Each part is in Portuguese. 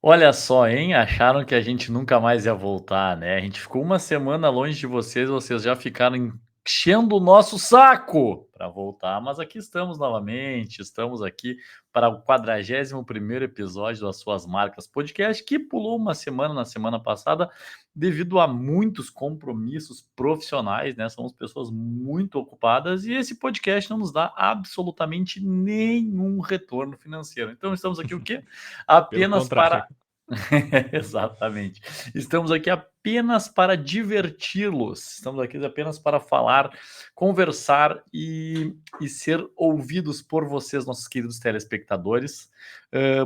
Olha só, hein? Acharam que a gente nunca mais ia voltar, né? A gente ficou uma semana longe de vocês já ficaram enchendo o nosso saco para voltar, mas aqui estamos novamente, estamos aqui para o 41º episódio das Suas Marcas Podcast, que pulou uma semana na semana passada devido a muitos compromissos profissionais, né? Somos pessoas muito ocupadas e esse podcast não nos dá absolutamente nenhum retorno financeiro. Então estamos aqui o quê? Pelo Apenas contrário. para exatamente. Estamos aqui apenas para diverti-los. Estamos aqui apenas para falar, conversar e ser ouvidos por vocês, nossos queridos telespectadores.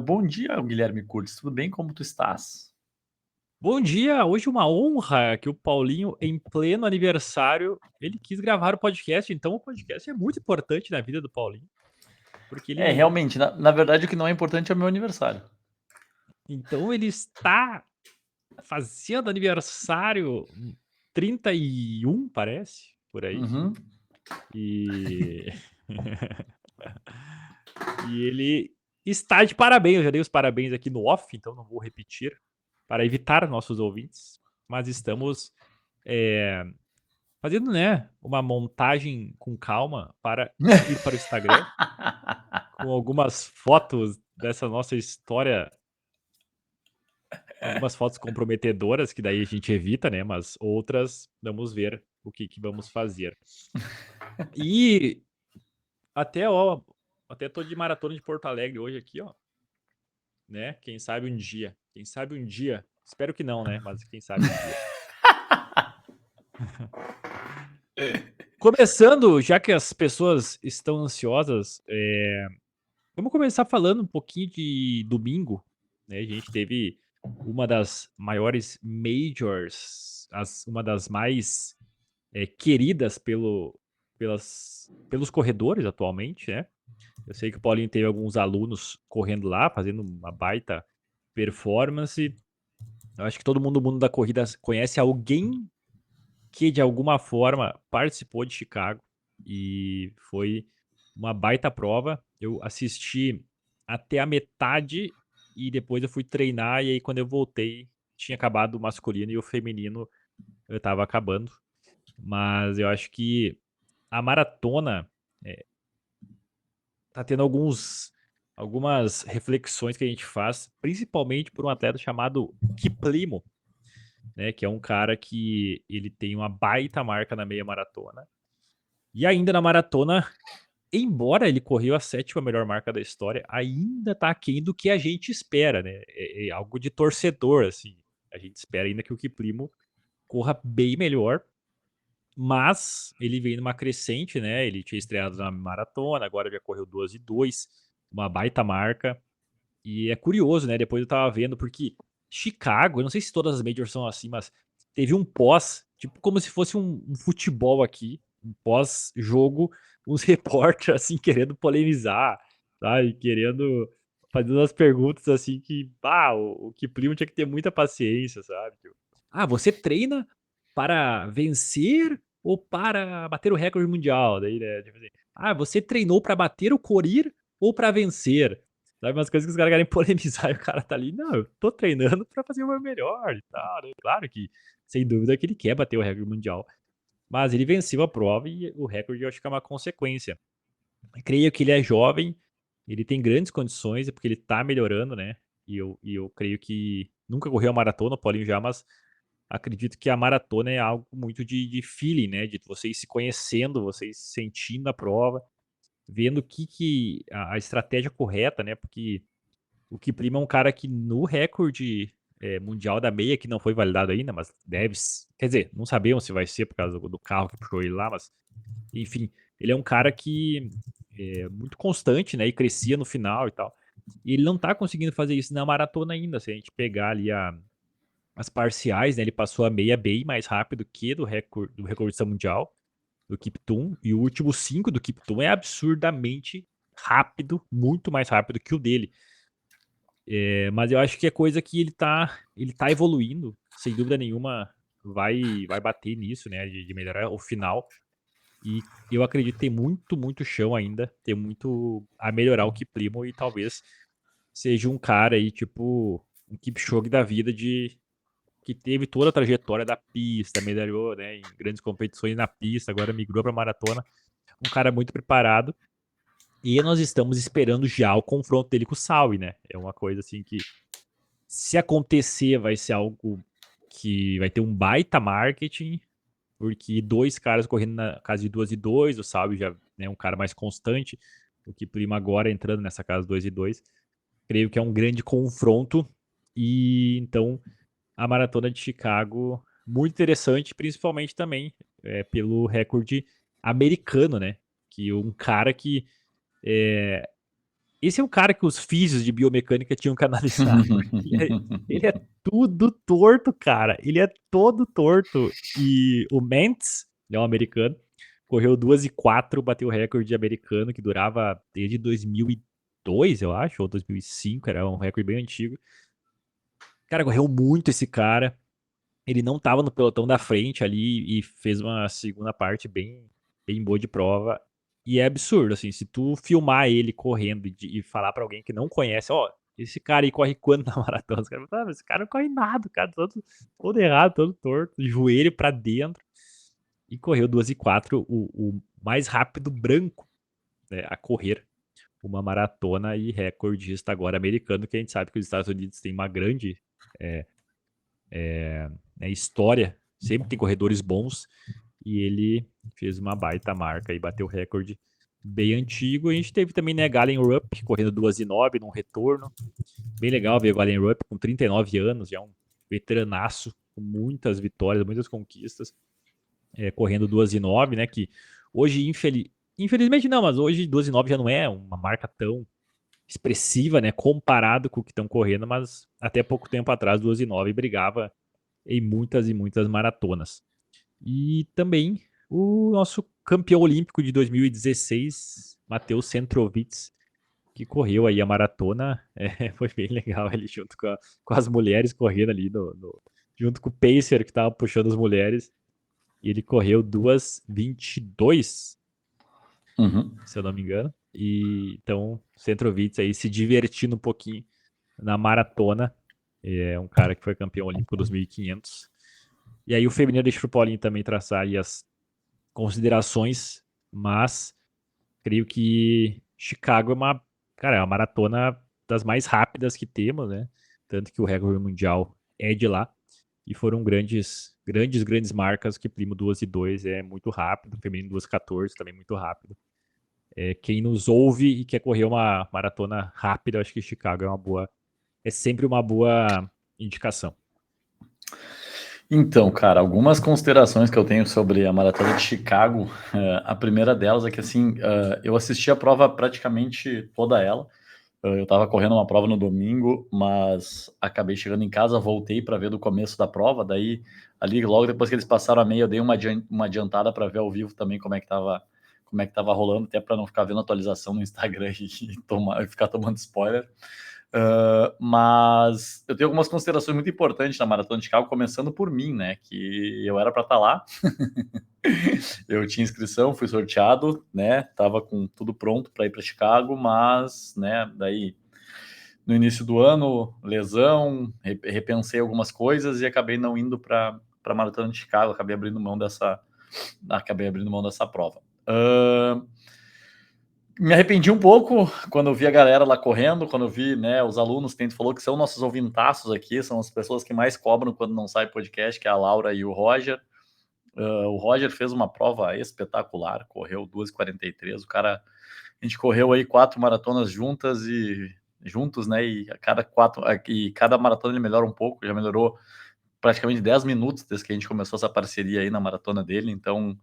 Bom dia, Guilherme Curtis. Tudo bem? Como tu estás? Bom dia, hoje uma honra que o Paulinho, em pleno aniversário, ele quis gravar o podcast, então o podcast é muito importante na vida do Paulinho, porque É, ele realmente, na verdade, o que não é importante é o meu aniversário. então ele está fazendo aniversário 31, parece, por aí, Uhum. e e ele está de parabéns, eu já dei os parabéns aqui no off, então não vou repetir, para evitar nossos ouvintes, mas estamos, eh fazendo, né, uma montagem com calma para ir para o Instagram, com algumas fotos dessa nossa história, algumas fotos comprometedoras, que daí a gente evita, né, mas outras vamos ver o que vamos fazer. E até, ó, até tô de maratona de Porto Alegre hoje aqui, ó, né, quem sabe um dia, espero que não, né, mas quem sabe um dia. Começando, já que as pessoas estão ansiosas, vamos começar falando um pouquinho de domingo, né, a gente teve uma das maiores majors, uma das mais, queridas pelos corredores atualmente, né. Eu sei que o Paulinho teve alguns alunos correndo lá, fazendo uma baita performance. Eu acho que todo mundo no mundo da corrida conhece alguém que de alguma forma participou de Chicago, e foi uma baita prova. Eu assisti até a metade e depois eu fui treinar, e aí quando eu voltei tinha acabado o masculino e o feminino eu estava acabando. Mas eu acho que a maratona, eh, tá tendo algumas reflexões que a gente faz, principalmente por um atleta chamado Kiplimo, né, que é um cara que ele tem uma baita marca na meia maratona. E ainda na maratona, embora ele correu a 7ª melhor marca da história, ainda tá aquém do que a gente espera, né, é algo de torcedor, assim. A gente espera ainda que o Kiplimo corra bem melhor, mas ele vem numa crescente, né, ele tinha estreado na maratona, agora já correu 2:02, uma baita marca. E é curioso, né, depois eu estava vendo, porque Chicago, eu não sei se todas as majors são assim, mas teve um pós, tipo como se fosse um futebol aqui, um pós-jogo, uns repórter, assim, querendo polemizar, sabe, querendo fazer umas perguntas, assim, que, o Kiplimo tinha que ter muita paciência, sabe, tipo: "Ah, você treina para vencer ou para bater o recorde mundial?" Daí, né, tipo assim: "Ah, você treinou para bater o Corir ou para vencer?" Sabe, umas coisas que os caras querem polemizar e o cara tá ali: "Não, eu tô treinando pra fazer o meu melhor e tal", né. Claro que, sem dúvida, que ele quer bater o recorde mundial, mas ele venceu a prova e o recorde eu acho que é uma consequência. Eu creio que ele é jovem, ele tem grandes condições, é porque ele tá melhorando, né, e eu creio que nunca correu a maratona, o Paulinho já, mas acredito que a maratona é algo muito de feeling, né, de vocês se conhecendo, vocês sentindo a prova, vendo o que a estratégia correta, né, porque o Kiplimo é um cara que no recorde, mundial da meia, que não foi validado ainda, mas quer dizer, não sabemos se vai ser por causa do carro que puxou ele lá, mas enfim, ele é um cara que é muito constante, né, e crescia no final e tal. E ele não tá conseguindo fazer isso na maratona ainda, se a gente pegar ali as parciais, né, ele passou a meia bem mais rápido que do recordista mundial, do Kiptum, e o último 5 do Kiptum é absurdamente rápido, muito mais rápido que o dele. Mas eu acho que é coisa que ele tá evoluindo, sem dúvida nenhuma vai bater nisso, né, de melhorar o final. E eu acredito que tem muito, muito chão ainda, tem muito a melhorar o Kiplimo, e talvez seja um cara aí, tipo um Kipchoge da vida que teve toda a trajetória da pista, medalhou, né, em grandes competições na pista, agora migrou para maratona. Um cara muito preparado. E nós estamos esperando já o confronto dele com o Saui, né? É uma coisa assim que, se acontecer, vai ser algo que vai ter um baita marketing, porque dois caras correndo na casa de 2:2, o Saui já é um cara mais constante, o que Prima agora entrando nessa casa 2:2. Creio que é um grande confronto. E então a maratona de Chicago, muito interessante, principalmente também pelo recorde americano, né? Que um cara que. é, Esse é um cara que os físicos de biomecânica tinham que analisar. Ele é tudo torto, cara. Ele é todo torto. E o Mentz, é um americano, correu 2:04, bateu o recorde americano que durava desde 2002, eu acho, ou 2005, era um recorde bem antigo. Cara, correu muito esse cara. Ele não tava no pelotão da frente ali e fez uma segunda parte bem, bem boa de prova. E é absurdo, assim, se tu filmar ele correndo e falar pra alguém que não conhece, ó, esse cara aí corre quando na maratona? Os caras falam, esse cara não corre nada, cara, todo errado, todo torto, joelho pra dentro. E correu 2:04, o mais rápido branco, né, a correr uma maratona e recordista agora americano, que a gente sabe que os Estados Unidos têm uma grande é, história, sempre tem corredores bons, e ele fez uma baita marca e bateu o recorde bem antigo. A gente teve também, né, Galen Rupp correndo 2:09 num retorno. Bem legal ver o Galen Rupp com 39 anos, já um veteranaço, com muitas vitórias, muitas conquistas, correndo 2:09, né, que hoje, infelizmente não, mas hoje 2:09 já não é uma marca tão expressiva, né, comparado com o que estão correndo, mas até pouco tempo atrás 2:09 brigava em muitas e muitas maratonas. E também o nosso campeão olímpico de 2016, Matheus Centrovitz, que correu aí a maratona. Foi bem legal ele junto com as mulheres correndo ali, junto com o Pacer que estava puxando as mulheres. E ele correu 2:22, Uhum. se eu não me engano. E então, Centrovitz aí se divertindo um pouquinho na maratona. É um cara que foi campeão olímpico 2500. E aí o feminino deixa pro Paulinho também traçar aí as considerações, mas creio que Chicago cara, é uma maratona das mais rápidas que temos, né? Tanto que o recorde mundial é de lá. E foram grandes marcas que Primo 2:02 é muito rápido, feminino 2:14 também muito rápido. Quem nos ouve e quer correr uma maratona rápida, acho que Chicago é sempre uma boa indicação. Então, cara, algumas considerações que eu tenho sobre a Maratona de Chicago. A primeira delas é que, assim, eu assisti a prova praticamente toda ela. Eu estava correndo uma prova no domingo, mas acabei chegando em casa, voltei para ver do começo da prova. Daí, ali, logo depois que eles passaram a meia, eu dei uma adiantada para ver ao vivo também como é que estava rolando, até para não ficar vendo atualização no Instagram e ficar tomando spoiler. Mas eu tenho algumas considerações muito importantes na Maratona de Chicago, começando por mim, né? Que eu era para estar lá. Eu tinha inscrição, fui sorteado, né? Tava com tudo pronto para ir para Chicago, mas, né? Daí no início do ano, lesão, repensei algumas coisas e acabei não indo para a Maratona de Chicago. Acabei abrindo mão dessa prova. Me arrependi um pouco quando eu vi a galera lá correndo, quando eu vi, né, os alunos que a gente falou que são nossos ouvintaços aqui, são as pessoas que mais cobram quando não sai podcast, que é a Laura e o Roger. O Roger fez uma prova espetacular, correu 2:43. O cara, a gente correu aí 4 maratonas juntos, né? E cada maratona ele melhora um pouco, já melhorou praticamente 10 minutos desde que a gente começou essa parceria aí na maratona dele. Então,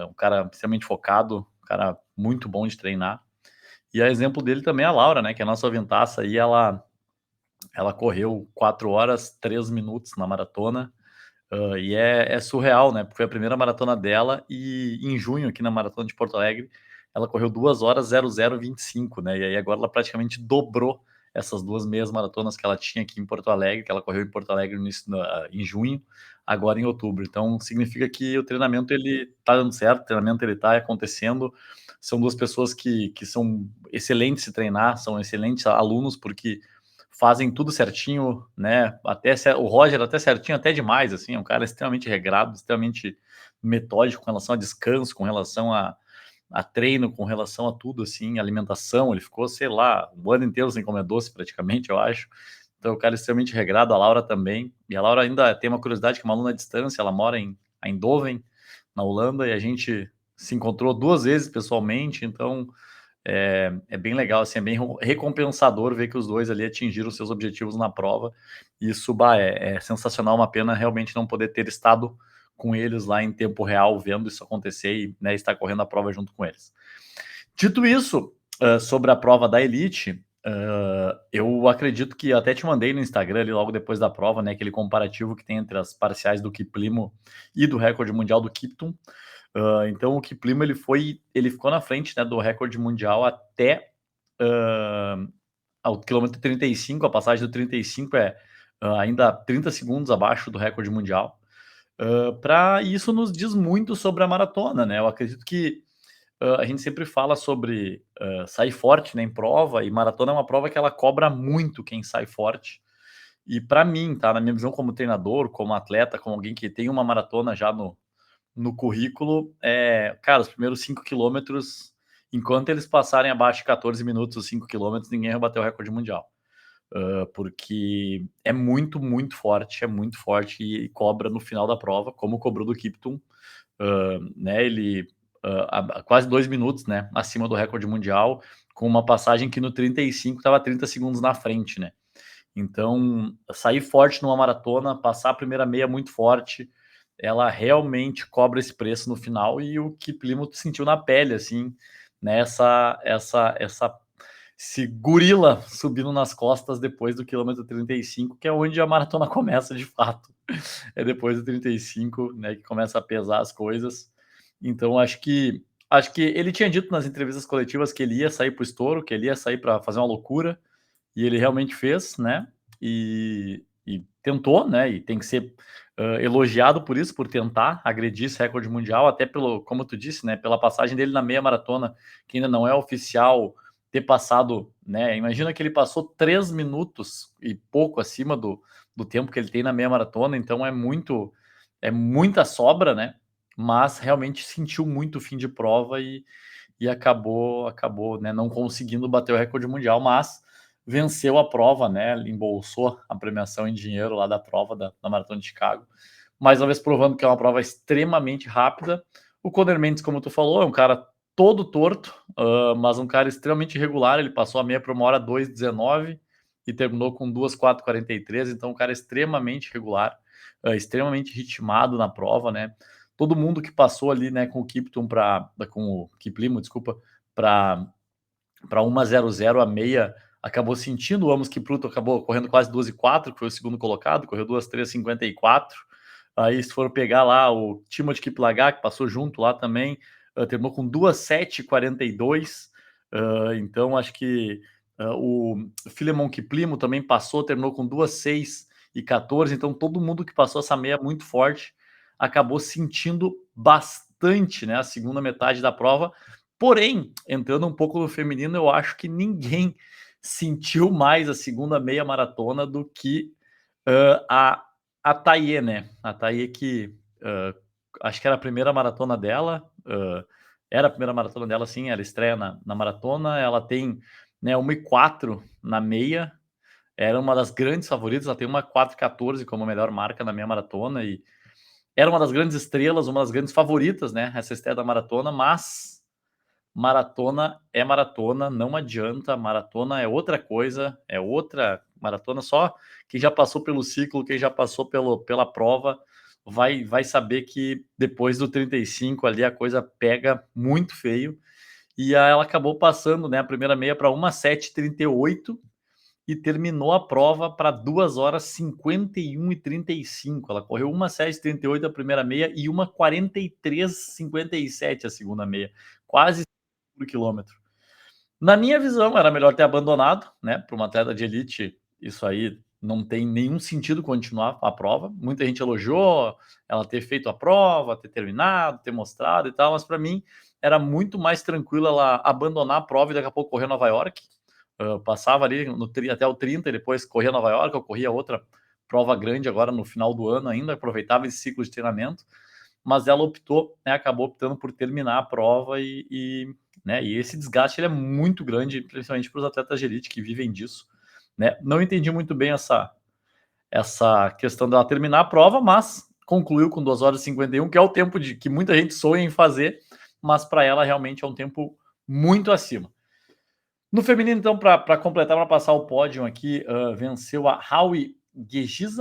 um cara extremamente focado, um cara muito bom de treinar. E a exemplo dele também é a Laura, né? Que é a nossa aventaça aí, ela correu 4 horas, 3 minutos na maratona. E é surreal, né? Porque foi a primeira maratona dela e em junho, aqui na Maratona de Porto Alegre, ela correu 2 horas 00:25, né? E aí agora ela praticamente dobrou essas duas meias maratonas que ela tinha aqui em Porto Alegre, que ela correu em Porto Alegre em junho, agora em outubro. Então significa que o treinamento ele tá dando certo, o treinamento ele tá acontecendo. São duas pessoas que são excelentes se treinar, são excelentes alunos, porque fazem tudo certinho, né? O Roger até certinho, até demais, assim, é um cara extremamente regrado, extremamente metódico com relação a descanso, com relação a treino, com relação a tudo, assim, alimentação. Ele ficou, sei lá, um ano inteiro sem comer doce, praticamente, eu acho. Então, o cara é extremamente regrado, a Laura também. E a Laura ainda tem uma curiosidade, que é uma aluna à distância, ela mora em Eindhoven, na Holanda, e a gente se encontrou 2 vezes pessoalmente, então é bem legal, assim, é bem recompensador ver que os dois ali atingiram seus objetivos na prova. Isso, bah, é sensacional, uma pena realmente não poder ter estado com eles lá em tempo real, vendo isso acontecer e, né, estar correndo a prova junto com eles. Dito isso, sobre a prova da Elite, eu acredito que até te mandei no Instagram ali logo depois da prova, né, aquele comparativo que tem entre as parciais do Kiplimo e do recorde mundial do Kiptum. Então o Kiplimo ele ficou na frente, né, do recorde mundial até ao quilômetro 35. A passagem do 35 é ainda 30 segundos abaixo do recorde mundial. Isso nos diz muito sobre a maratona, né? Eu acredito que a gente sempre fala sobre sair forte, né, em prova, e maratona é uma prova que ela cobra muito quem sai forte. E para mim, tá, na minha visão como treinador, como atleta, como alguém que tem uma maratona já no currículo, cara, os primeiros 5 quilômetros, enquanto eles passarem abaixo de 14 minutos os 5 quilômetros, ninguém vai bater o recorde mundial. Porque é muito, muito forte e cobra no final da prova, como cobrou do Kiptum, né? Ele quase 2 minutos, né, acima do recorde mundial, com uma passagem que no 35 estava 30 segundos na frente, né? Então, sair forte numa maratona, passar a primeira meia muito forte, ela realmente cobra esse preço no final, e o que Plymouth sentiu na pele, assim, né, esse gorila subindo nas costas depois do quilômetro 35, que é onde a maratona começa de fato. É depois do 35, né, que começa a pesar as coisas. Então, acho que ele tinha dito nas entrevistas coletivas que ele ia sair para o estouro, que ele ia sair para fazer uma loucura, e ele realmente fez, né? E tentou, né? E tem que ser elogiado por isso, por tentar agredir esse recorde mundial, até pelo, como tu disse, né? Pela passagem dele na meia maratona, que ainda não é oficial, ter passado, né? Imagina que ele passou 3 minutos e pouco acima do tempo que ele tem na meia maratona, então é muita sobra, né? Mas realmente sentiu muito o fim de prova e acabou, né, não conseguindo bater o recorde mundial, mas venceu a prova, né, embolsou a premiação em dinheiro lá da prova da Maratona de Chicago, mais uma vez provando que é uma prova extremamente rápida. O Conner Mendes, como tu falou, é um cara todo torto, mas um cara extremamente regular. Ele passou a meia por 1h2:19 e terminou com 2:4:43, então um cara extremamente regular, extremamente ritmado na prova, né? Todo mundo que passou ali, né, com o Kiptum com o Kiplimo, desculpa, para 1:00 a meia, acabou sentindo. O Amos Kipruto acabou correndo quase 2:04, que foi o segundo colocado, correu 2:3:54. Aí, se for pegar lá o Timothy Kiplagat, que passou junto lá também, terminou com 2:07:42. Então, acho que o Filemon Kiplimo também passou, terminou com 2:06:14. Então, todo mundo que passou essa meia muito forte acabou sentindo bastante, né, a segunda metade da prova. Porém, entrando um pouco no feminino, eu acho que ninguém sentiu mais a segunda meia maratona do que a Taie, né? A Taie que acho que era a primeira maratona dela, era a primeira maratona dela, sim, ela estreia na maratona, ela tem, né, 1:04 na meia, era uma das grandes favoritas, ela tem 1:04:14 como melhor marca na meia maratona, e era uma das grandes estrelas, uma das grandes favoritas, né, essa estreia da maratona, mas maratona é maratona, não adianta, maratona é outra coisa, é outra maratona. Só quem já passou pelo ciclo, quem já passou pela prova, vai saber que depois do 35 ali a coisa pega muito feio. E aí ela acabou passando, né, a primeira meia para 1:07:38 e terminou a prova para 2h51:35. Ela correu 1:07:38 a primeira meia e 1:43:57 a segunda meia, quase por quilômetro. Na minha visão, era melhor ter abandonado, né? Para uma atleta de elite, isso aí não tem nenhum sentido continuar a prova. Muita gente elogiou ela ter feito a prova, ter terminado, ter mostrado e tal, mas para mim era muito mais tranquilo ela abandonar a prova e daqui a pouco correr Nova York, passava ali até o 30 e depois corria Nova York, eu corria outra prova grande agora no final do ano ainda, aproveitava esse ciclo de treinamento, mas ela optou, né, acabou optando por terminar a prova né, e esse desgaste ele é muito grande, principalmente para os atletas de elite que vivem disso, né? Não entendi muito bem essa questão dela terminar a prova, mas concluiu com 2 horas e 51, que é o tempo que muita gente sonha em fazer, mas para ela realmente é um tempo muito acima. No feminino, então, para completar, para passar o pódio aqui, venceu a Hawi Gegia,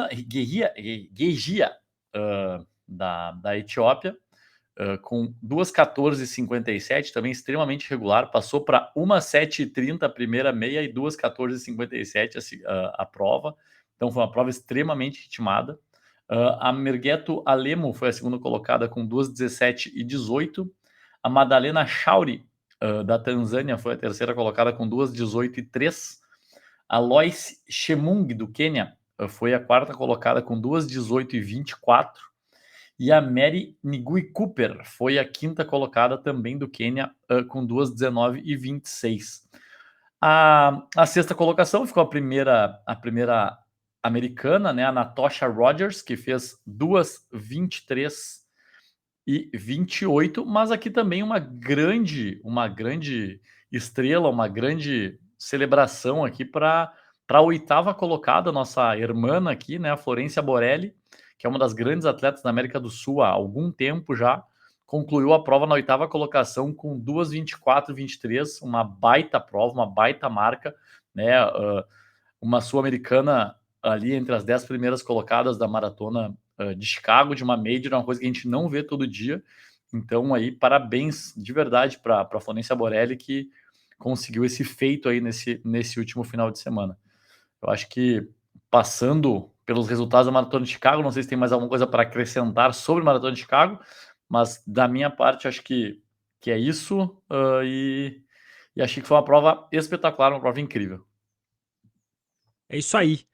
da Etiópia, com 2:14:57, também extremamente regular, passou para 1:07:30 a primeira meia e 2:14:57 a prova, então foi uma prova extremamente ritmada. A Mergeto Alemo foi a segunda colocada com 2:17:18, a Madalena Chauri, da Tanzânia, foi a terceira colocada com 2:18:03, a Lois Chemung, do Quênia, foi a quarta colocada com 2:18:24, e a Mary Ngui Cooper foi a quinta colocada também do Quênia, com 2:19:26. A sexta colocação ficou a primeira americana, né, a Natosha Rogers, que fez 2:23:28, mas aqui também uma grande estrela, uma grande celebração aqui para a oitava colocada, nossa irmã aqui, né, a Florência Borelli, que é uma das grandes atletas da América do Sul há algum tempo já, concluiu a prova na oitava colocação com 2:24:23, uma baita prova, uma baita marca, né, uma sul-americana ali entre as 10 primeiras colocadas da maratona de Chicago, de uma major, uma coisa que a gente não vê todo dia. Então aí, parabéns de verdade para a Florência Borelli, que conseguiu esse feito aí nesse último final de semana. Eu acho que, passando pelos resultados da Maratona de Chicago, não sei se tem mais alguma coisa para acrescentar sobre a Maratona de Chicago, mas da minha parte acho que é isso, e achei que foi uma prova espetacular, uma prova incrível. É isso aí.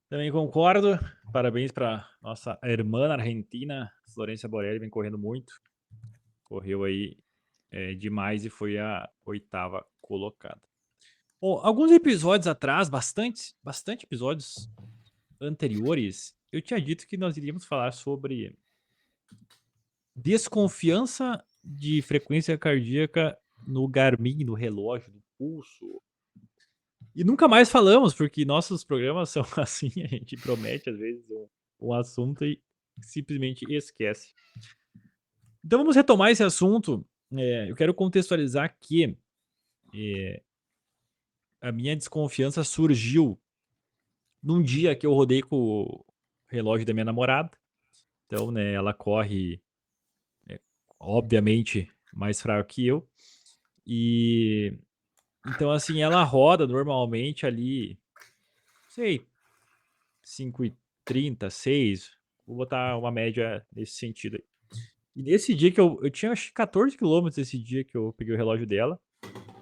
Também concordo. Parabéns para nossa irmã argentina, Florência Borelli, vem correndo muito. Correu aí demais e foi a oitava colocada. Bom, alguns episódios atrás, bastante episódios anteriores, eu tinha dito que nós iríamos falar sobre desconfiança de frequência cardíaca no Garmin, no relógio, no pulso. E nunca mais falamos, porque nossos programas são assim, a gente promete às vezes um assunto e simplesmente esquece. Então vamos retomar esse assunto. Eu quero contextualizar que a minha desconfiança surgiu num dia que eu rodei com o relógio da minha namorada. Então, né, ela corre, obviamente, mais fraco que eu. E então, assim, ela roda normalmente ali, sei, 5:30, 6. Vou botar uma média nesse sentido aí. E nesse dia que eu tinha acho que 14 quilômetros esse dia que eu peguei o relógio dela.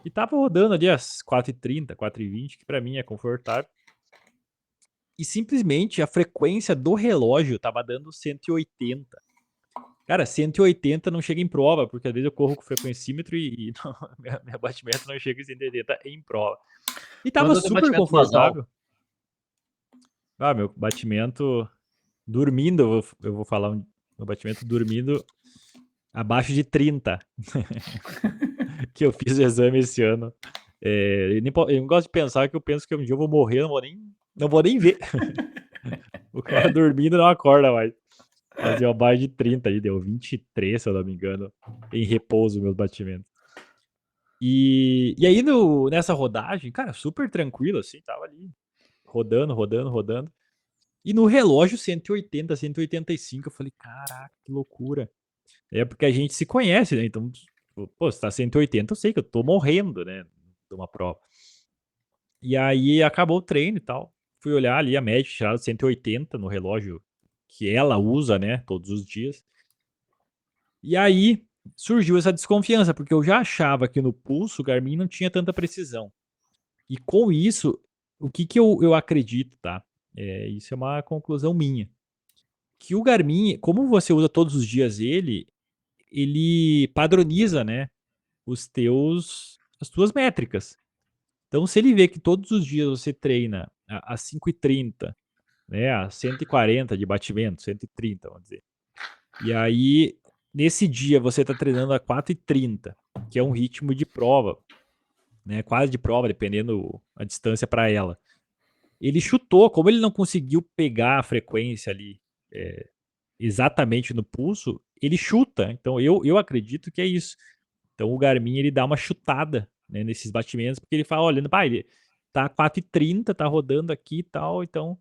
E tava rodando ali às 4:30, 4:20, que pra mim é confortável. E simplesmente a frequência do relógio tava dando 180. Cara, 180 não chega em prova, porque às vezes eu corro com frequencímetro e não, meu batimento não chega em 180 em prova. E tava Quanto é o teu super batimento basal? confortável. Ah, meu batimento dormindo, eu vou falar meu batimento dormindo abaixo de 30. Que eu fiz o exame esse ano. Eu não gosto de pensar que eu penso que um dia eu vou morrer, não vou nem ver. O cara dormindo não acorda mais. Mas deu abaixo de 30 ali, deu 23, se eu não me engano, em repouso meus batimentos. E aí nessa rodagem, cara, super tranquilo, assim, tava ali rodando. E no relógio 180, 185, eu falei, caraca, que loucura. É porque a gente se conhece, né? Então, pô, se tá 180, eu sei que eu tô morrendo, né? De uma prova. E aí acabou o treino e tal. Fui olhar ali a média, tiraram 180 no relógio que ela usa, né? Todos os dias. E aí surgiu essa desconfiança, porque eu já achava que no pulso o Garmin não tinha tanta precisão. E com isso, o que eu acredito, tá? Isso é uma conclusão minha. Que o Garmin, como você usa todos os dias ele padroniza, né? As tuas métricas. Então, se ele vê que todos os dias você treina a 5h30, né, a 140 de batimento, 130, vamos dizer. E aí, nesse dia, você está treinando a 4h30, que é um ritmo de prova, né, quase de prova, dependendo a distância para ela. Ele chutou, como ele não conseguiu pegar a frequência ali exatamente no pulso, ele chuta. Então, eu acredito que é isso. Então, o Garmin ele dá uma chutada, né, nesses batimentos, porque ele fala: olha, pai, ele tá 4h30, tá rodando aqui e tal, então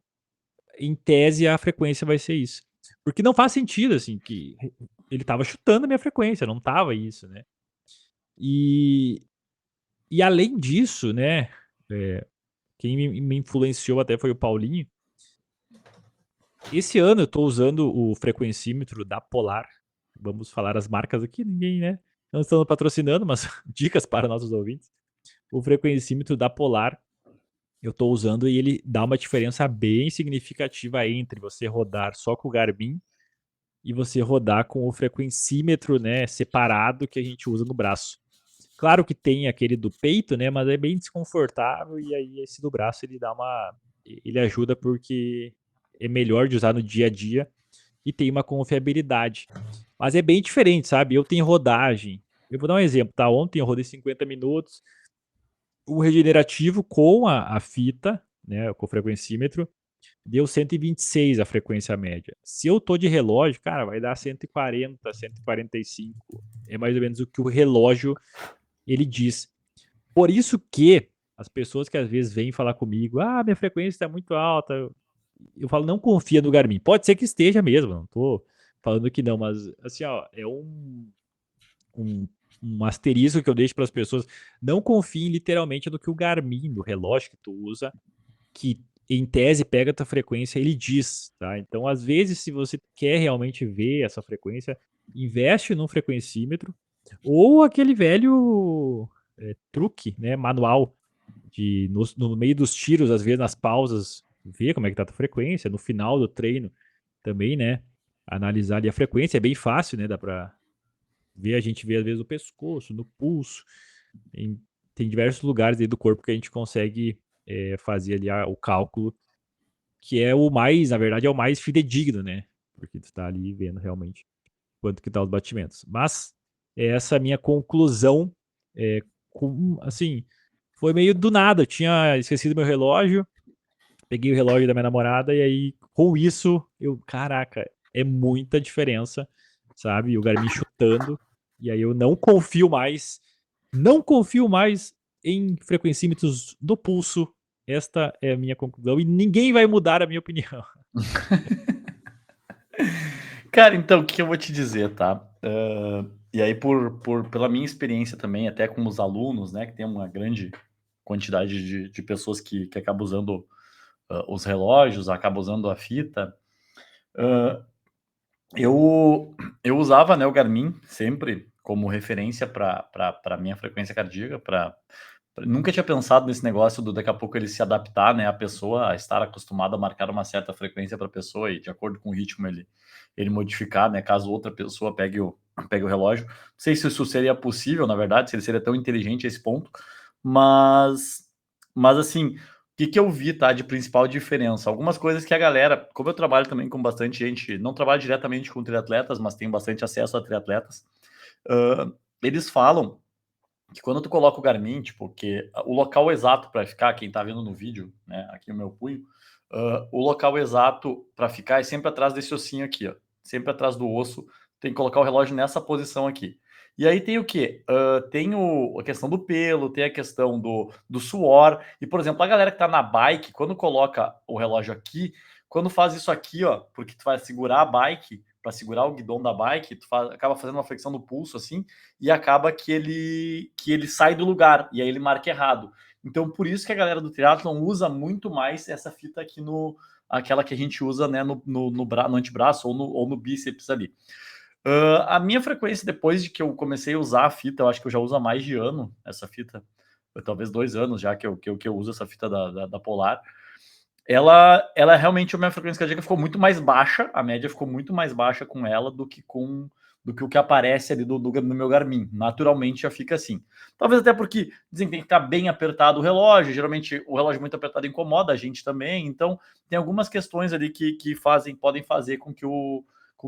em tese a frequência vai ser isso. Porque não faz sentido, assim, que ele estava chutando a minha frequência, não estava isso, né. E e além disso, né, quem me influenciou até foi o Paulinho. Esse ano eu tô usando o frequencímetro da Polar. Vamos falar as marcas aqui, ninguém, né, não estamos patrocinando, mas dicas para nossos ouvintes. O frequencímetro da Polar, eu tô usando e ele dá uma diferença bem significativa entre você rodar só com o Garmin e você rodar com o frequencímetro, né, separado que a gente usa no braço. Claro que tem aquele do peito, né, mas é bem desconfortável e aí esse do braço ele ajuda porque é melhor de usar no dia a dia e tem uma confiabilidade. Mas é bem diferente, sabe? Eu tenho rodagem. Eu vou dar um exemplo, tá? Ontem eu rodei 50 minutos, o regenerativo com a fita, né, com o frequencímetro, deu 126 a frequência média. Se eu tô de relógio, cara, vai dar 140, 145. É mais ou menos o que o relógio ele diz. Por isso que as pessoas que às vezes vêm falar comigo, minha frequência está muito alta, eu falo, não confia no Garmin. Pode ser que esteja mesmo, não tô falando que não, mas assim, ó, é um, um asterisco que eu deixo para as pessoas. Não confiem literalmente no que o Garmin, do relógio que tu usa, que em tese pega a tua frequência, ele diz, tá? Então, às vezes, se você quer realmente ver essa frequência, investe num frequencímetro ou aquele velho truque, né, manual, de no meio dos tiros, às vezes nas pausas, ver como é que tá a tua frequência, no final do treino também, né, analisar ali a frequência, é bem fácil, né, dá pra ver, a gente vê às vezes o pescoço, no pulso, tem diversos lugares aí do corpo que a gente consegue fazer ali o cálculo, que é o mais, na verdade, é o mais fidedigno, né? Porque tu tá ali vendo realmente quanto que tá os batimentos. Mas essa é a minha conclusão, assim, foi meio do nada. Eu tinha esquecido meu relógio, peguei o relógio da minha namorada e aí, com isso, caraca, é muita diferença, sabe? O Garmin chutando, e aí eu não confio mais em frequencímetros do pulso. Esta é a minha conclusão e ninguém vai mudar a minha opinião. Cara, então, o que eu vou te dizer, tá? E aí, pela minha experiência também, até com os alunos, né, que tem uma grande quantidade de pessoas que acabam usando os relógios, acabam usando a fita. ah, eu usava, né, o Garmin sempre como referência para minha frequência cardíaca, nunca tinha pensado nesse negócio do daqui a pouco ele se adaptar, né, a pessoa a estar acostumada a marcar uma certa frequência para a pessoa e de acordo com o ritmo ele modificar, né, caso outra pessoa pegue o relógio. Não sei se isso seria possível, na verdade, se ele seria tão inteligente a esse ponto, mas assim, o que que eu vi, tá, de principal diferença? Algumas coisas que a galera, como eu trabalho também com bastante gente, não trabalho diretamente com triatletas, mas tenho bastante acesso a triatletas, eles falam que quando tu coloca o Garmin, tipo, que o local exato para ficar, quem tá vendo no vídeo, né, aqui o meu punho, o local exato para ficar é sempre atrás desse ossinho aqui, ó, sempre atrás do osso, tem que colocar o relógio nessa posição aqui. E aí tem o quê? Tem a questão do pelo, tem a questão do suor, e por exemplo, a galera que tá na bike, quando coloca o relógio aqui, quando faz isso aqui, ó, porque tu vai segurar a bike, para segurar o guidão da bike, acaba fazendo uma flexão do pulso assim, e acaba que ele sai do lugar, e aí ele marca errado. Então, por isso que a galera do triatlon usa muito mais essa fita aqui aquela que a gente usa, né, no antebraço ou no bíceps ali. A minha frequência, depois de que eu comecei a usar a fita, eu acho que eu já uso há mais de ano essa fita, talvez 2 anos já que eu uso essa fita da Polar. Ela realmente, a minha frequência cardíaca ficou muito mais baixa, a média ficou muito mais baixa com ela do que com do que o que aparece ali no meu Garmin. Naturalmente já fica assim. Talvez até porque dizem que tem que estar bem apertado o relógio, geralmente o relógio muito apertado incomoda a gente também, então tem algumas questões ali que podem fazer com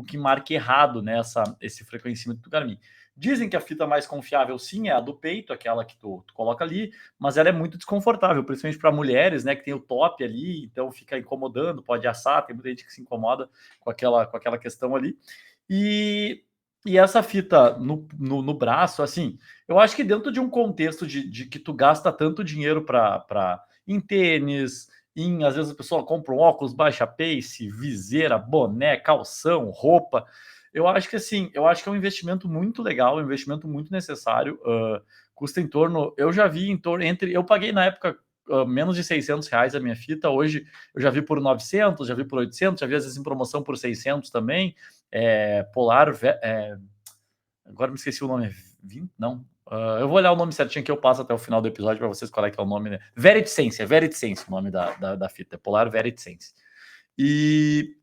que marque errado, né, esse frequencímetro do Garmin. Dizem que a fita mais confiável, sim, é a do peito, aquela que tu coloca ali, mas ela é muito desconfortável, principalmente para mulheres, né, que tem o top ali, então fica incomodando, pode assar, tem muita gente que se incomoda com aquela questão ali. E, e essa fita no braço, assim, eu acho que dentro de um contexto de que tu gasta tanto dinheiro em tênis, às vezes a pessoa compra um óculos, baixa pace, viseira, boné, calção, roupa. Eu acho que assim, eu acho que é um investimento muito legal, um investimento muito necessário. Custa em torno, eu já vi em torno eu paguei na época menos de R$ 600 a minha fita. Hoje eu já vi por 900, já vi por 800, já vi às vezes em promoção por 600 também. Polar, agora me esqueci o nome, 20? Não. Eu vou olhar o nome certinho que eu passo até o final do episódio para vocês qual é que é o nome, né? Veritsense, é Veritsense o nome da fita, é Polar Veritsense. E,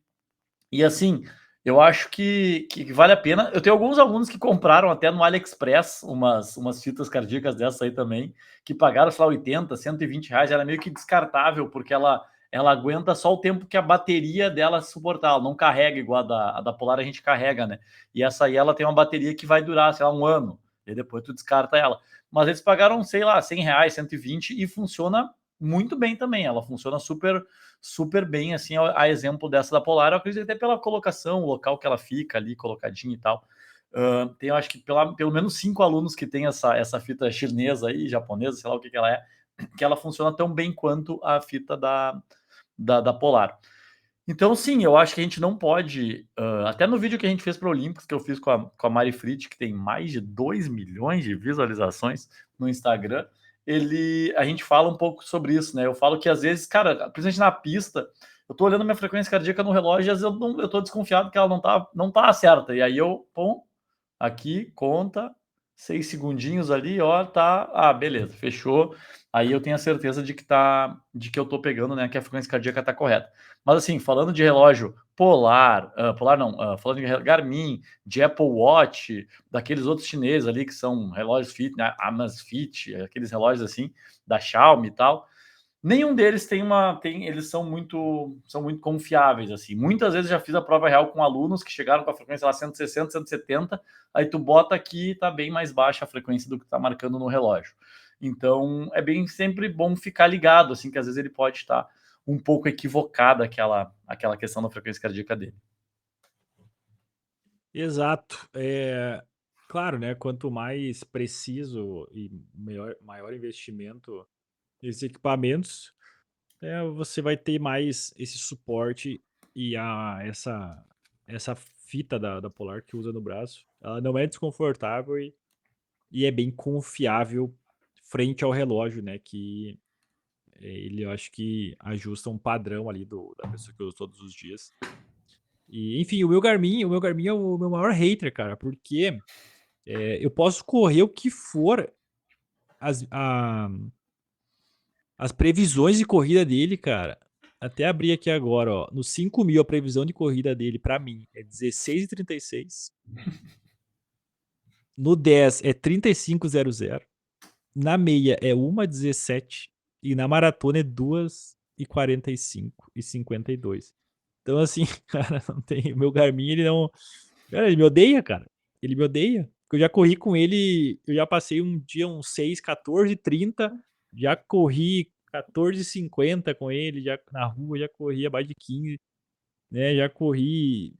e assim, eu acho que vale a pena. Eu tenho alguns alunos que compraram até no AliExpress umas fitas cardíacas dessas aí também, que pagaram, sei lá, 80, R$ 120. Era meio que descartável, porque ela aguenta só o tempo que a bateria dela suportar. Ela não carrega igual a da Polar a gente carrega, né? E essa aí ela tem uma bateria que vai durar, sei lá, um ano. E depois tu descarta ela. Mas eles pagaram, sei lá, R$ 100, 120 e funciona muito bem também. Ela funciona super bem, assim, a exemplo dessa da Polar. Eu acredito até pela colocação, o local que ela fica ali, colocadinha e tal. Tem, eu acho que pelo menos 5 alunos que tem essa fita chinesa aí, japonesa, sei lá o que ela é, que ela funciona tão bem quanto a fita da Polar. Então, sim, eu acho que a gente não pode. Até no vídeo que a gente fez para o Olímpicos, que eu fiz com a Mari Fritz, que tem mais de 2 milhões de visualizações no Instagram, a gente fala um pouco sobre isso, né? Eu falo que às vezes, cara, principalmente na pista, eu tô olhando minha frequência cardíaca no relógio e às vezes eu tô desconfiado que ela não tá certa. E aí pum, aqui, conta, 6 segundinhos ali, ó, tá. Ah, beleza, fechou. Aí eu tenho a certeza de que eu tô pegando, né, que a frequência cardíaca tá correta. Mas assim, falando de relógio Polar, Polar não, falando de Garmin, de Apple Watch, daqueles outros chineses ali que são relógios Fit, né, Amazfit, aqueles relógios assim, da Xiaomi e tal, nenhum deles eles são muito confiáveis, assim. Muitas vezes já fiz a prova real com alunos que chegaram com a frequência lá 160, 170, aí tu bota aqui e tá bem mais baixa a frequência do que tá marcando no relógio. Então, é bem sempre bom ficar ligado, assim, que às vezes ele pode estar um pouco equivocada aquela questão da frequência cardíaca dele. Exato. Claro, né? Quanto mais preciso e maior investimento nesses equipamentos, você vai ter mais esse suporte e essa fita da Polar que usa no braço. Ela não é desconfortável e é bem confiável frente ao relógio, né? Que ele, eu acho que ajusta um padrão ali da pessoa que usa todos os dias. E, enfim, o meu Garmin é o meu maior hater, cara, porque eu posso correr o que for, as, a- as previsões de corrida dele, cara. Até abrir aqui agora, ó. No 5.000, a previsão de corrida dele, pra mim, é 16:36. No 10 é 35:00. Na meia é 1:17. E na maratona é 2:45 e 52. Então, assim, cara, não tem. O meu Garmin, ele não. Cara, ele me odeia, cara. Ele me odeia. Porque eu já corri com ele, eu já passei um dia uns 6, 14:30. Já corri 14:50 com ele, já na rua, já corri a mais de 15, né? Já corri,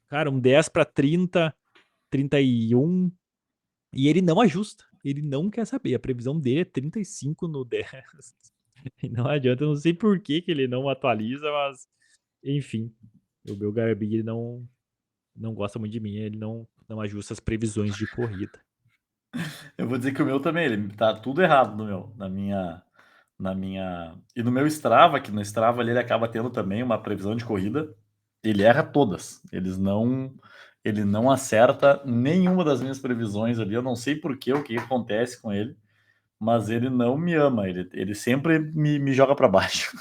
cara, um 10:30, 31. E ele não ajusta. Ele não quer saber. A previsão dele é 35 no 10. E não adianta, eu não sei por que que ele não atualiza, mas enfim. O meu Garbi, ele não gosta muito de mim, ele não ajusta as previsões de corrida. Eu vou dizer que o meu também, ele tá tudo errado no meu, na minha e no meu Strava, que no Strava ali ele acaba tendo também uma previsão de corrida, ele erra todas. Ele não acerta nenhuma das minhas previsões ali. Eu não sei por quê, o que acontece com ele, mas ele não me ama. Ele sempre me joga para baixo.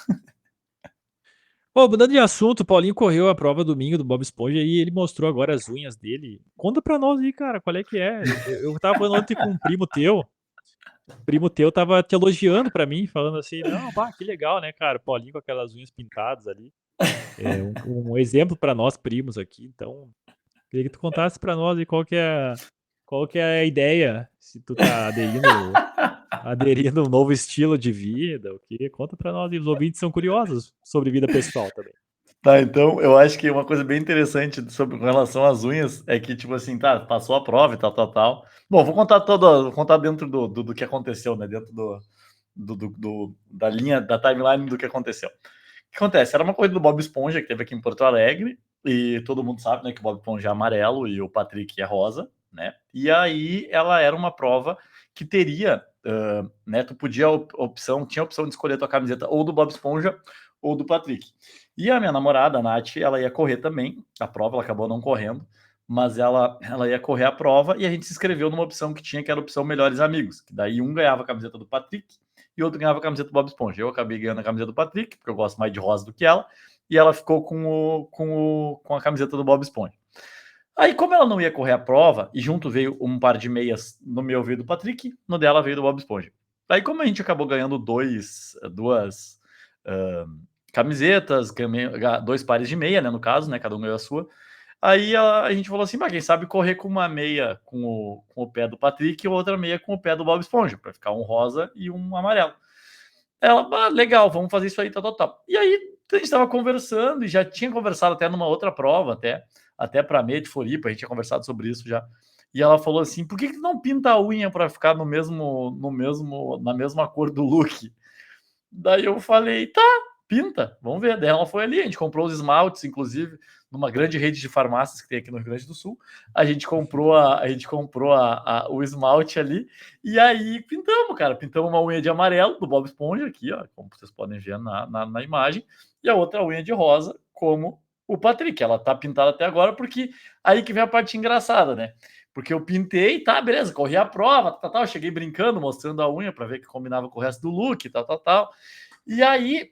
Ô, mudando de assunto, o Paulinho correu a prova domingo do Bob Esponja e ele mostrou agora as unhas dele. Conta pra nós aí, cara, qual é que é? Eu tava falando ontem com um primo teu. O primo teu tava te elogiando pra mim, falando assim: não, pá, que legal, né, cara? O Paulinho com aquelas unhas pintadas ali. É um exemplo pra nós primos aqui. Então, queria que tu contasse pra nós aí qual que é a ideia. Se tu tá aderindo a um novo estilo de vida, o que? Conta pra nós, e os ouvintes são curiosos sobre vida pessoal também. Tá, então eu acho que uma coisa bem interessante sobre com relação às unhas é que, tipo assim, tá, passou a prova e tal, tal, tal. Bom, vou contar dentro do que aconteceu, né? Dentro da linha, da timeline do que aconteceu. O que acontece? Era uma corrida do Bob Esponja que teve aqui em Porto Alegre, e todo mundo sabe, né, que o Bob Esponja é amarelo e o Patrick é rosa, né? E aí ela era uma prova que teria, né? Tu podia tinha a opção de escolher a tua camiseta ou do Bob Esponja ou do Patrick. E a minha namorada, a Nath, ela ia correr também a prova, ela acabou não correndo, mas ela ia correr a prova e a gente se inscreveu numa opção que tinha, que era a opção Melhores Amigos, que daí um ganhava a camiseta do Patrick e outro ganhava a camiseta do Bob Esponja. Eu acabei ganhando a camiseta do Patrick, porque eu gosto mais de rosa do que ela, e ela ficou com a camiseta do Bob Esponja. Aí, como ela não ia correr a prova, e junto veio um par de meias, no meu veio do Patrick, no dela veio do Bob Esponja. Aí, como a gente acabou ganhando duas uh, camisetas, dois pares de meia, né, no caso, né, cada um ganhou a sua. Aí a gente falou assim, quem sabe correr com uma meia com o pé do Patrick e outra meia com o pé do Bob Esponja, para ficar um rosa e um amarelo. Ela, legal, vamos fazer isso aí, tal, tal, tal. E aí a gente estava conversando e já tinha conversado até numa outra prova, até para a meia de Floripa, a gente tinha conversado sobre isso já. E ela falou assim: por que tu não pinta a unha para ficar na mesma cor do look? Daí eu falei, tá, pinta, vamos ver. Daí ela foi ali, a gente comprou os esmaltes, inclusive, numa grande rede de farmácias que tem aqui no Rio Grande do Sul. A gente comprou o esmalte ali, e aí pintamos, cara. Pintamos uma unha de amarelo do Bob Esponja aqui, ó, como vocês podem ver na imagem, e a outra unha de rosa, como o Patrick. Ela tá pintada até agora, porque aí que vem a parte engraçada, né? Porque eu pintei, tá, beleza, corri a prova, tal, cheguei brincando, mostrando a unha para ver que combinava com o resto do look, tal. E aí,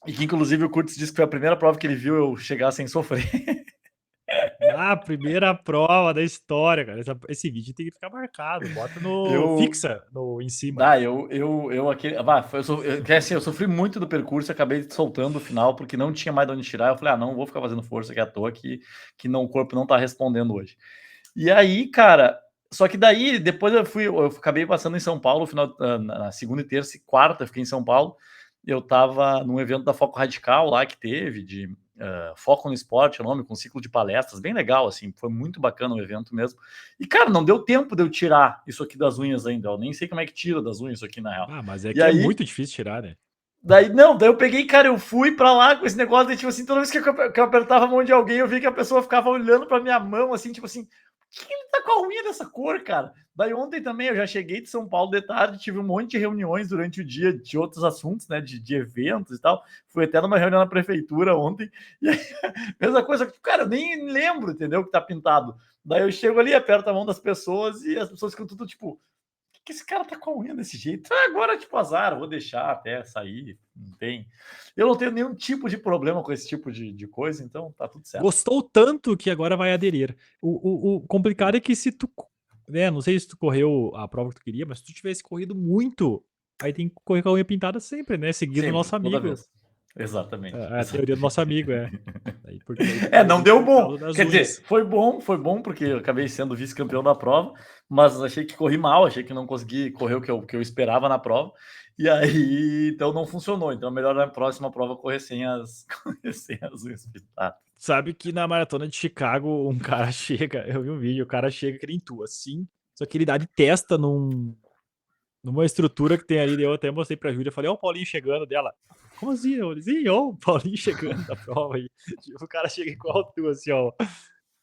e que inclusive o Curtis disse que foi a primeira prova que ele viu eu chegar sem sofrer. Ah, primeira prova da história, cara. Esse vídeo tem que ficar marcado. Bota no. Eu. Fixa no, em cima. Ah, eu aquele. Assim, eu sofri muito do percurso, acabei soltando o final, porque não tinha mais de onde tirar. Eu falei, não vou ficar fazendo força aqui à toa, que não, o corpo não tá respondendo hoje. E aí, cara, só que daí, depois eu acabei passando em São Paulo, na segunda e terça e quarta, eu fiquei em São Paulo. Eu tava num evento da Foco Radical lá que teve, de Foco no Esporte, é o nome, com um ciclo de palestras, bem legal, assim, foi muito bacana o evento mesmo. E, cara, não deu tempo de eu tirar isso aqui das unhas ainda, eu nem sei como é que tira das unhas isso aqui, na real. Ah, mas é E que é aí, muito difícil tirar, né? daí eu peguei, cara, eu fui pra lá com esse negócio, de, tipo assim, toda vez que eu apertava a mão de alguém, eu vi que a pessoa ficava olhando pra minha mão, assim, tipo assim, por que ele tá com a unha dessa cor, cara? Daí ontem também eu já cheguei de São Paulo de tarde, tive um monte de reuniões durante o dia de outros assuntos, né, de eventos e tal. Fui até numa reunião na prefeitura ontem, e aí, mesma coisa, cara, eu nem lembro, entendeu, que tá pintado. Daí eu chego ali, aperto a mão das pessoas e as pessoas ficam tudo tipo, que esse cara tá com a unha desse jeito? Agora, tipo, azar, vou deixar até sair. Não tem. Eu não tenho nenhum tipo de problema com esse tipo de coisa, então tá tudo certo. Gostou tanto que agora vai aderir. O complicado é que se tu. Né, não sei se tu correu a prova que tu queria, mas se tu tivesse corrido muito, aí tem que correr com a unha pintada sempre, né? Seguindo o Sempre, nosso toda amigo. vez. Exatamente. A teoria do nosso amigo, é. Aí, porque aí tu Não correria deu por bom. causa das Quer dizer, unhas. foi bom, porque eu acabei sendo vice-campeão da prova, mas achei que corri mal, achei que não consegui correr o que eu esperava na prova. E aí, então não funcionou. Então, é melhor na próxima prova correr sem correr sem as unhas pintadas. Sabe que na maratona de Chicago, um cara chega, eu vi um vídeo, o cara chega que nem tu, assim, só que ele dá de testa numa estrutura que tem ali, daí eu até mostrei pra Júlia, falei, ó o Paulinho chegando dela. Como assim? Eu disse, ó o Paulinho chegando da prova aí. Tipo, o cara chega igual tu, assim, ó.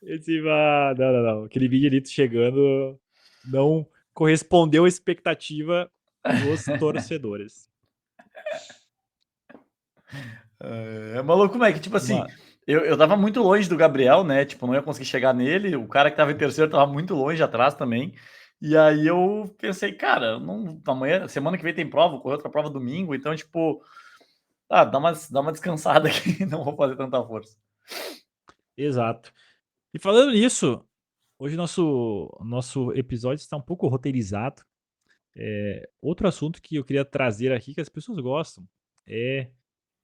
Eu disse, não. Aquele vídeo ali tu chegando não correspondeu à expectativa dos torcedores. É maluco, como é que, tipo assim, Uma, eu tava muito longe do Gabriel, né? Tipo, não ia conseguir chegar nele. O cara que tava em terceiro tava muito longe atrás também. E aí eu pensei, cara, não, amanhã, semana que vem tem prova, vou correr outra prova domingo. Então, tipo, Ah, dá uma descansada aqui, não vou fazer tanta força. Exato. E falando nisso, hoje nosso episódio está um pouco roteirizado. Outro assunto que eu queria trazer aqui, que as pessoas gostam, é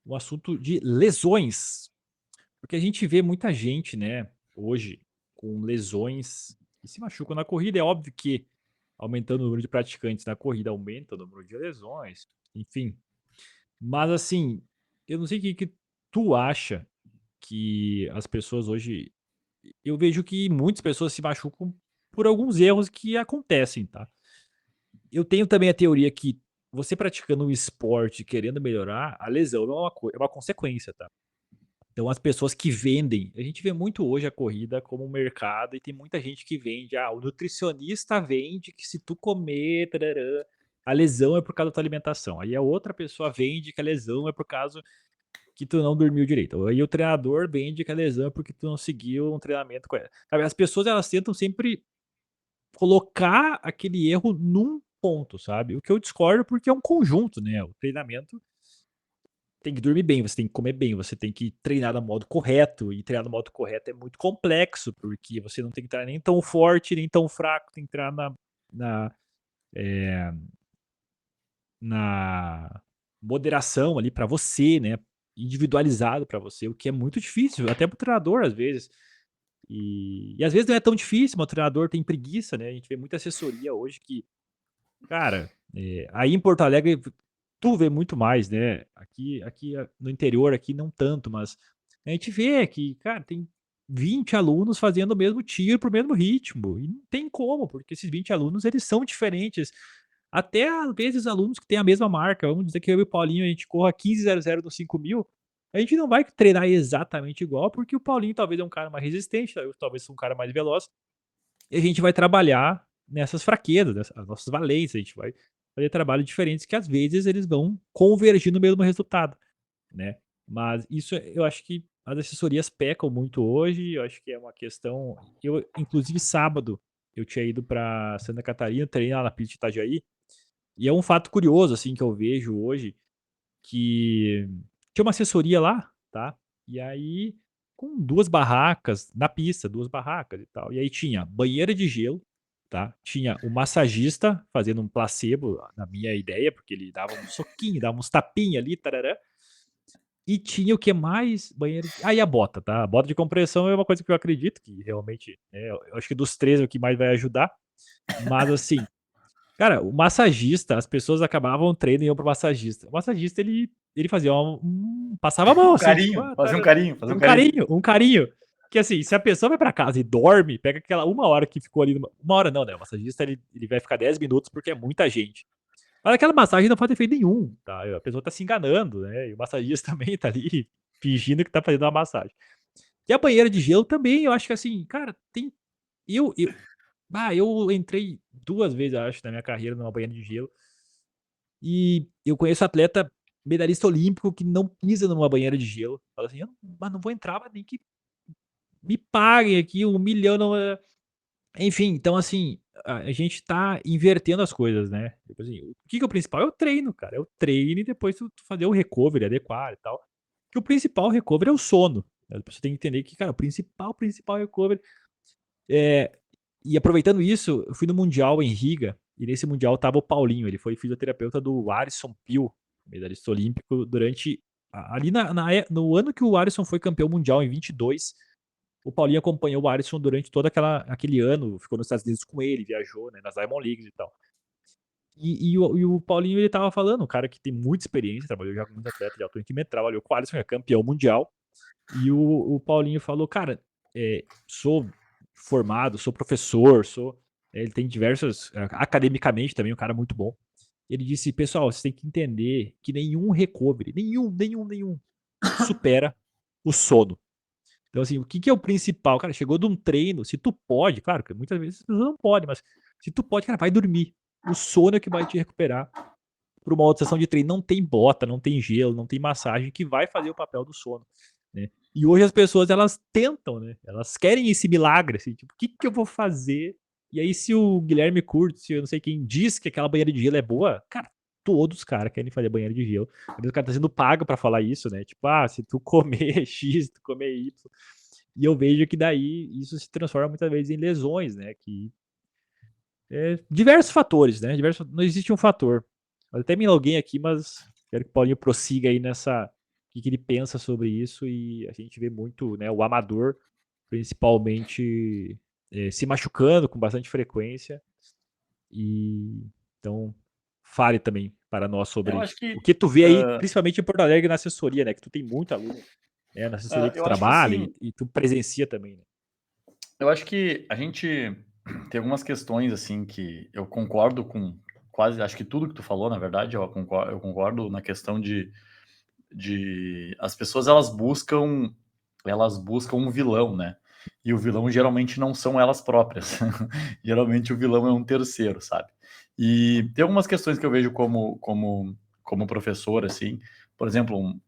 o assunto de lesões. Porque a gente vê muita gente, né, hoje, com lesões que se machucam na corrida. É óbvio que aumentando o número de praticantes na corrida, aumenta o número de lesões, enfim. Mas assim, eu não sei o que tu acha que as pessoas hoje. Eu vejo que muitas pessoas se machucam por alguns erros que acontecem, tá? Eu tenho também a teoria que você praticando um esporte querendo melhorar, a lesão não é é uma consequência, tá? Então as pessoas que vendem, a gente vê muito hoje a corrida como um mercado e tem muita gente que vende, o nutricionista vende que se tu comer, tararã, a lesão é por causa da tua alimentação. Aí a outra pessoa vende que a lesão é por causa que tu não dormiu direito. Aí o treinador vende que a lesão é porque tu não seguiu um treinamento correto. Sabe, as pessoas elas tentam sempre colocar aquele erro num ponto, sabe? O que eu discordo porque é um conjunto, né? O treinamento tem que dormir bem, você tem que comer bem, você tem que treinar no modo correto, e treinar no modo correto é muito complexo, porque você não tem que treinar nem tão forte, nem tão fraco, tem que treinar na, eh, na moderação ali pra você, né, individualizado pra você, o que é muito difícil, até para o treinador às vezes. E às vezes não é tão difícil, mas o treinador tem preguiça, né, a gente vê muita assessoria hoje que, cara, aí em Porto Alegre tu vê muito mais, né, no interior aqui não tanto, mas a gente vê que, cara, tem 20 alunos fazendo o mesmo tiro para o mesmo ritmo, e não tem como, porque esses 20 alunos eles são diferentes. Até às vezes alunos que têm a mesma marca, vamos dizer que eu e o Paulinho a gente corra 15:00 no 5.000, a gente não vai treinar exatamente igual, porque o Paulinho talvez é um cara mais resistente, eu talvez sou um cara mais veloz, e a gente vai trabalhar nessas fraquezas, as nossas valências, a gente vai fazer trabalhos diferentes que às vezes eles vão convergir no mesmo resultado, né. Mas isso eu acho que as assessorias pecam muito hoje, eu acho que é uma questão eu inclusive sábado, eu tinha ido para Santa Catarina, treinar lá na pista de Itajaí, e é um fato curioso, assim, que eu vejo hoje, que tinha uma assessoria lá, tá, e aí com 2 barracas na pista, 2 barracas e tal. E aí tinha banheira de gelo, tá, tinha o massagista fazendo um placebo, na minha ideia, porque ele dava um soquinho, dava uns tapinha ali, tararã, e tinha o que mais? Banheiro de e a bota, tá, a bota de compressão é uma coisa que eu acredito que realmente, eu acho que dos 3 é o que mais vai ajudar, mas assim, cara, o massagista, as pessoas acabavam o treino e iam para o massagista. O massagista ele fazia passava a mão Um assim, tipo: carinho, "Ah, fazer um tarara", carinho, fazer um carinho. um carinho, que assim, se a pessoa vai pra casa e dorme, pega aquela uma hora que ficou ali 1 hora não, né, o massagista ele vai ficar 10 minutos, porque é muita gente. Mas aquela massagem não faz efeito nenhum, tá, a pessoa tá se enganando, né, e o massagista também tá ali fingindo que tá fazendo uma massagem. E a banheira de gelo também, eu acho que assim, cara, tem eu eu entrei 2 vezes, acho, na minha carreira numa banheira de gelo, e eu conheço atleta medalhista olímpico que não pisa numa banheira de gelo. Fala assim: "Eu não vou entrar, mas nem que me paguem aqui 1.000.000 não é". Enfim, então assim, a gente tá invertendo as coisas, né. Tipo assim, o que que é o principal? É o treino, cara, é o treino e depois tu fazer o recovery adequado e tal. Que o principal recovery é o sono. A pessoa tem que entender que, cara, o principal recovery é e aproveitando isso, eu fui no mundial em Riga, e nesse mundial estava o Paulinho, ele foi fisioterapeuta do Alisson Pio, medalhista olímpico, durante ali no ano que o Alisson foi campeão mundial em 22, o Paulinho acompanhou o Alisson durante todo aquele ano, ficou nos Estados Unidos com ele, viajou, né, nas Diamond Leagues e tal. E o Paulinho ele estava falando, um cara que tem muita experiência, trabalhou já com muitos atletas de alto rendimento, trabalhou com o Alisson, é campeão mundial, e o Paulinho falou: "Cara, sou formado, sou professor, ele tem diversas academicamente também um cara muito bom". Ele disse: "Pessoal, vocês têm que entender que nenhum recovery, nenhum supera o sono". Então, assim, o que que é o principal? Cara, chegou de um treino, se tu pode, claro que muitas vezes as pessoas não podem, mas se tu pode, cara, vai dormir. O sono é que vai te recuperar para uma outra sessão de treino. Não tem bota, não tem gelo, não tem massagem que vai fazer o papel do sono, né. E hoje as pessoas elas tentam, né, elas querem esse milagre, assim, tipo: "O que que eu vou fazer?". E aí se o Guilherme Curtis, eu não sei quem, diz que aquela banheira de gelo é boa, cara, todos os caras querem fazer banheiro de gelo. Às vezes o cara tá sendo pago pra falar isso, né? Tipo, se tu comer X, tu comer Y. E eu vejo que daí isso se transforma muitas vezes em lesões, né? Que diversos fatores, né? Não existe um fator. Eu até me loguei aqui, mas quero que o Paulinho prossiga aí nessa. O que ele pensa sobre isso. E a gente vê muito, né? O amador, principalmente, se machucando com bastante frequência. E então, fale também para nós Eu sobre acho que o que tu vê aí, principalmente em Porto Alegre na assessoria, né? Que tu tem muito aluno, né? Na assessoria que tu eu acho que trabalha assim, e tu presencia também, né? eu acho que a gente tem algumas questões assim que eu concordo com quase, acho que tudo que tu falou, na verdade, eu concordo na questão de as pessoas elas buscam um vilão, né? E o vilão geralmente não são elas próprias. Geralmente o vilão é um terceiro, sabe? E tem algumas questões que eu vejo como professor, assim, por exemplo,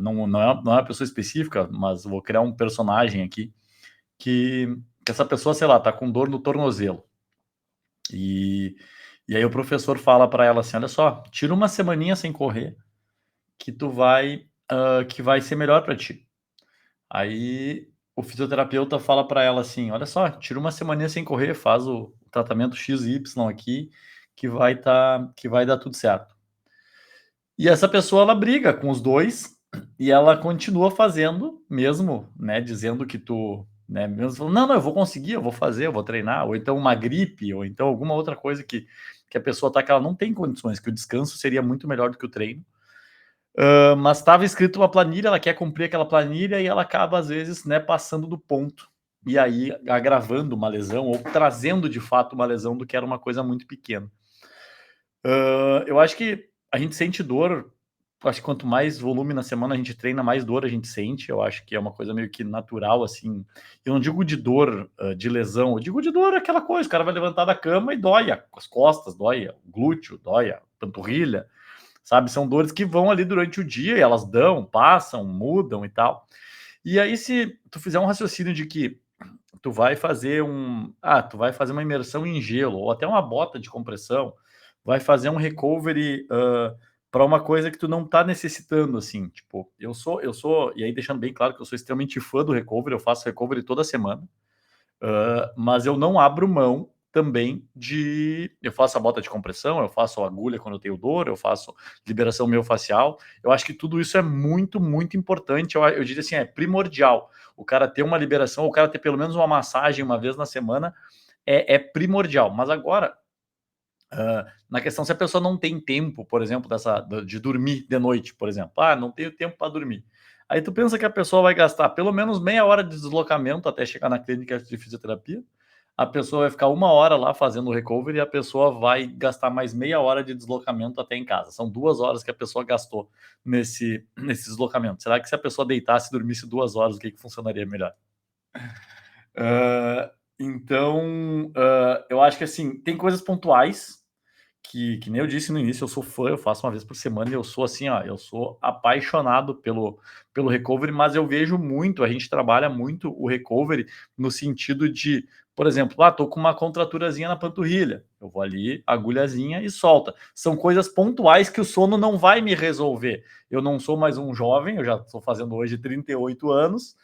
não é uma pessoa específica, mas vou criar um personagem aqui que essa pessoa, sei lá, tá com dor no tornozelo. E, e aí o professor fala para ela assim: olha só, tira uma semaninha sem correr, que vai ser melhor para ti. Aí o fisioterapeuta fala para ela assim: olha só, tira uma semaninha sem correr, faz o tratamento XY aqui, que vai dar tudo certo. E essa pessoa ela briga com os dois e ela continua fazendo, mesmo, né, dizendo que tu, né, mesmo falando, não, eu vou conseguir, eu vou fazer, eu vou treinar, ou então uma gripe, ou então alguma outra coisa que a pessoa tá que ela não tem condições, que o descanso seria muito melhor do que o treino. Mas estava escrito uma planilha, ela quer cumprir aquela planilha e ela acaba, às vezes, né, passando do ponto. E aí agravando uma lesão ou trazendo de fato uma lesão do que era uma coisa muito pequena. Eu acho que a gente sente dor. Acho que quanto mais volume na semana a gente treina, mais dor a gente sente. Eu acho que é uma coisa meio que natural, assim. Eu não digo de dor de lesão, eu digo de dor aquela coisa. O cara vai levantar da cama e dói as costas, dói o glúteo, dói a panturrilha, sabe? São dores que vão ali durante o dia e elas passam, mudam e tal. E aí, se tu fizer um raciocínio de que tu vai fazer uma imersão em gelo ou até uma bota de compressão, vai fazer um recovery para uma coisa que tu não tá necessitando, assim, tipo, eu sou, e aí deixando bem claro que eu sou extremamente fã do recovery, eu faço recovery toda semana, mas eu não abro mão também eu faço a bota de compressão, eu faço a agulha quando eu tenho dor, eu faço liberação miofascial. Eu acho que tudo isso é muito, muito importante. Eu diria assim, é primordial. O cara ter uma liberação, o cara ter pelo menos uma massagem uma vez na semana é primordial. Mas agora, na questão se a pessoa não tem tempo, por exemplo, de dormir de noite, por exemplo. Não tenho tempo para dormir. Aí tu pensa que a pessoa vai gastar pelo menos meia hora de deslocamento até chegar na clínica de fisioterapia. A pessoa vai ficar uma hora lá fazendo o recovery e a pessoa vai gastar mais meia hora de deslocamento até em casa. São 2 horas que a pessoa gastou nesse deslocamento. Será que se a pessoa deitasse e dormisse 2 horas, o que funcionaria melhor? Então, eu acho que assim, tem coisas pontuais que nem eu disse no início, eu sou fã, eu faço uma vez por semana e eu sou assim, ó, eu sou apaixonado pelo recovery, mas eu vejo muito, a gente trabalha muito o recovery no sentido de, por exemplo, tô com uma contraturazinha na panturrilha, eu vou ali, agulhazinha e solta. São coisas pontuais que o sono não vai me resolver. Eu não sou mais um jovem, eu já estou fazendo hoje 38 anos,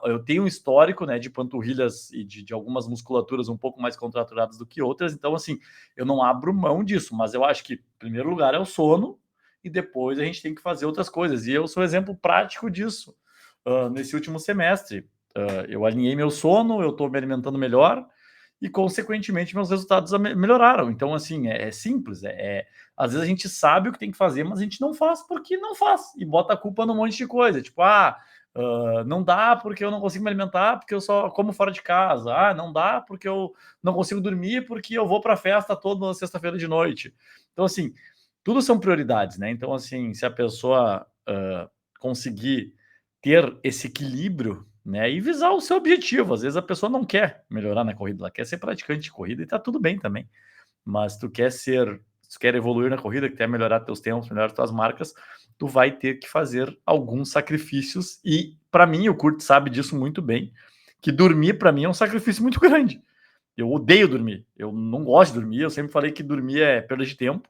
eu tenho um histórico, né, de panturrilhas e de algumas musculaturas um pouco mais contraturadas do que outras, então assim, eu não abro mão disso, mas eu acho que, em primeiro lugar, é o sono, e depois a gente tem que fazer outras coisas. E eu sou exemplo prático disso. Nesse último semestre, eu alinhei meu sono, eu estou me alimentando melhor, e, consequentemente, meus resultados melhoraram. Então, assim, é simples. Às vezes a gente sabe o que tem que fazer, mas a gente não faz porque não faz. E bota a culpa num monte de coisa. Tipo, não dá porque eu não consigo me alimentar, porque eu só como fora de casa. Não dá porque eu não consigo dormir, porque eu vou para a festa toda sexta-feira de noite. Então, assim, tudo são prioridades, né? Então, assim, se a pessoa conseguir ter esse equilíbrio, né, e visar o seu objetivo. Às vezes a pessoa não quer melhorar na corrida, ela quer ser praticante de corrida e tá tudo bem também. Mas se tu quer evoluir na corrida, quer melhorar teus tempos, melhorar tuas marcas, tu vai ter que fazer alguns sacrifícios. E para mim, o Kurt sabe disso muito bem, que dormir para mim é um sacrifício muito grande. Eu odeio dormir, eu não gosto de dormir, eu sempre falei que dormir é perda de tempo.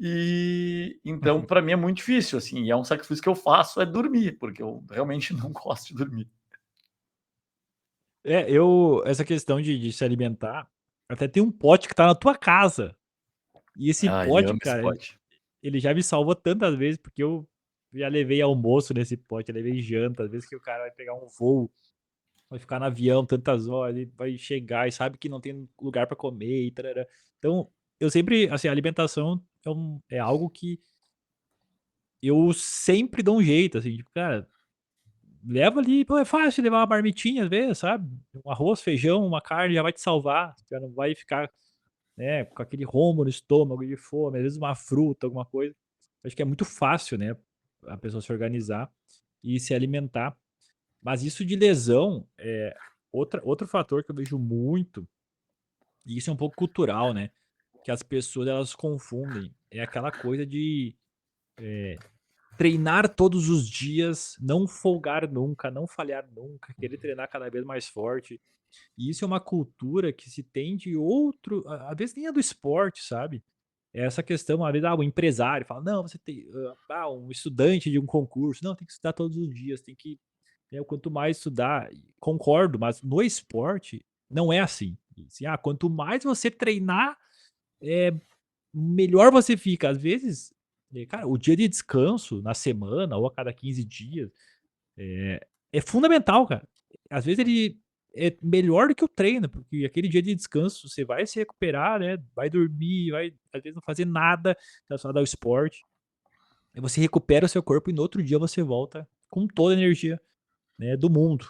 E então, para mim é muito difícil, assim, e é um sacrifício que eu faço, é dormir, porque eu realmente não gosto de dormir. Essa questão de se alimentar, até tem um pote que tá na tua casa. E esse Ah, ele pote, ama esse cara, pote. ele já me salvou tantas vezes, porque eu já levei almoço nesse pote, já levei janta, às vezes que o cara vai pegar um voo, vai ficar no avião tantas horas, ele vai chegar e sabe que não tem lugar pra comer e tarará. Então, eu sempre, assim, a alimentação é algo que eu sempre dou um jeito, assim, tipo, cara, leva ali, pô, é fácil levar uma marmitinha às vezes, sabe, um arroz, feijão, uma carne já vai te salvar, já não vai ficar, né, com aquele rombo no estômago de fome, às vezes uma fruta, alguma coisa. Acho que é muito fácil, né, a pessoa se organizar e se alimentar. Mas isso de lesão é outro fator que eu vejo muito, e isso é um pouco cultural, né, que as pessoas elas confundem, é aquela coisa de, treinar todos os dias, não folgar nunca, não falhar nunca, querer treinar cada vez mais forte. E isso é uma cultura que se tem de outro, às vezes nem é do esporte, sabe? É essa questão, às vezes, o empresário fala: "Não, você tem", um estudante de um concurso: "Não, tem que estudar todos os dias, tem que, né, quanto mais estudar", e concordo, mas no esporte não é assim. Assim, quanto mais você treinar, eh, melhor você fica. Às vezes, cara, o dia de descanso na semana ou a cada 15 dias, é fundamental, cara. Às vezes ele é melhor do que o treino, porque aquele dia de descanso você vai se recuperar, né, vai dormir, vai às vezes não fazer nada relacionado ao esporte, aí você recupera o seu corpo e no outro dia você volta com toda a energia, né, do mundo.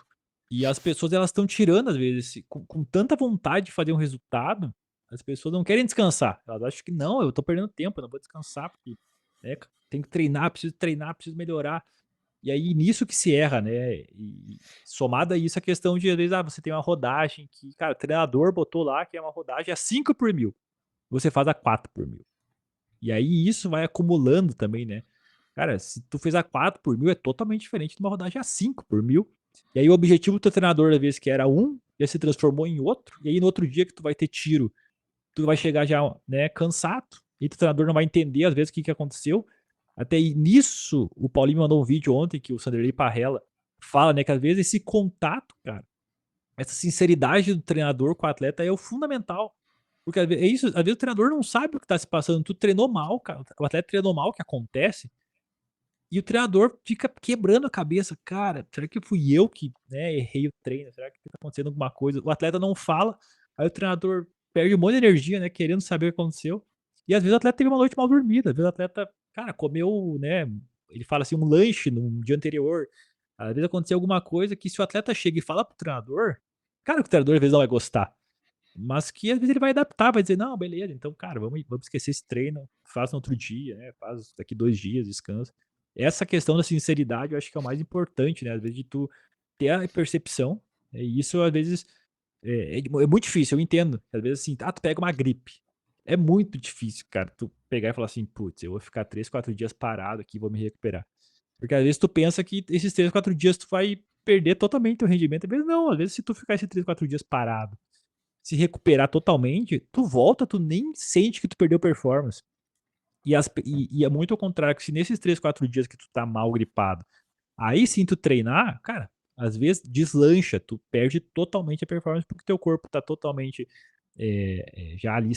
E as pessoas elas estão tirando às vezes com tanta vontade de fazer um resultado, as pessoas não querem descansar, elas acham que: "Não, eu tô perdendo tempo, eu não vou descansar porque, né, tem que treinar, preciso melhorar". E aí nisso que se erra, né, e somado a isso a questão de às vezes, você tem uma rodagem que, cara, o treinador botou lá que é uma rodagem a 5 por 1000, você faz a 4 por 1000. E aí isso vai acumulando também, né. Cara, se tu fez a 4 por 1000 é totalmente diferente de uma rodagem a 5 por 1000. E aí o objetivo do teu treinador, às vezes, que era um, já se transformou em outro, e aí no outro dia que tu vai ter tiro, tu vai chegar já, né, cansado, e teu treinador não vai entender, às vezes, o que que aconteceu. Até aí nisso, o Paulinho me mandou um vídeo ontem que o Sanderlei Parrella fala, né, que às vezes esse contato, cara, essa sinceridade do treinador com o atleta é o fundamental. Porque é isso, às vezes o treinador não sabe o que tá se passando, tu treinou mal, cara, o atleta treinou mal, o que acontece, e o treinador fica quebrando a cabeça, cara, será que fui eu que, né, errei o treino? Será que tá acontecendo alguma coisa? O atleta não fala, aí o treinador perde um monte de energia, né, querendo saber o que aconteceu. E às vezes o atleta teve uma noite mal dormida, às vezes o atleta, cara, comeu, né, ele fala assim, um lanche no dia anterior. Às vezes aconteceu alguma coisa que se o atleta chega e fala para o treinador, cara, que o treinador às vezes não vai gostar. Mas que às vezes ele vai adaptar, vai dizer: "Não, beleza, então, cara, vamos esquecer esse treino, faz no outro dia, né, faz daqui 2 dias, descansa". Essa questão da sinceridade eu acho que é o mais importante, né, às vezes de tu ter a percepção, e isso às vezes é muito difícil, eu entendo. Às vezes, assim, tu pega uma gripe, é muito difícil, cara, tu pegar e falar assim: "Putz, eu vou ficar 3 4 dias parado aqui, vou me recuperar". Porque às vezes tu pensa que esses 3 4 dias tu vai perder totalmente teu rendimento, às vezes não, às vezes se tu ficar esses 3 4 dias parado, se recuperar totalmente, tu volta, tu nem sente que tu perdeu performance. E é muito ao contrário, que se nesses 3 4 dias que tu tá mal gripado, aí sim tu treinar, cara, às vezes deslancha, tu perde totalmente a performance, porque teu corpo tá totalmente, já ali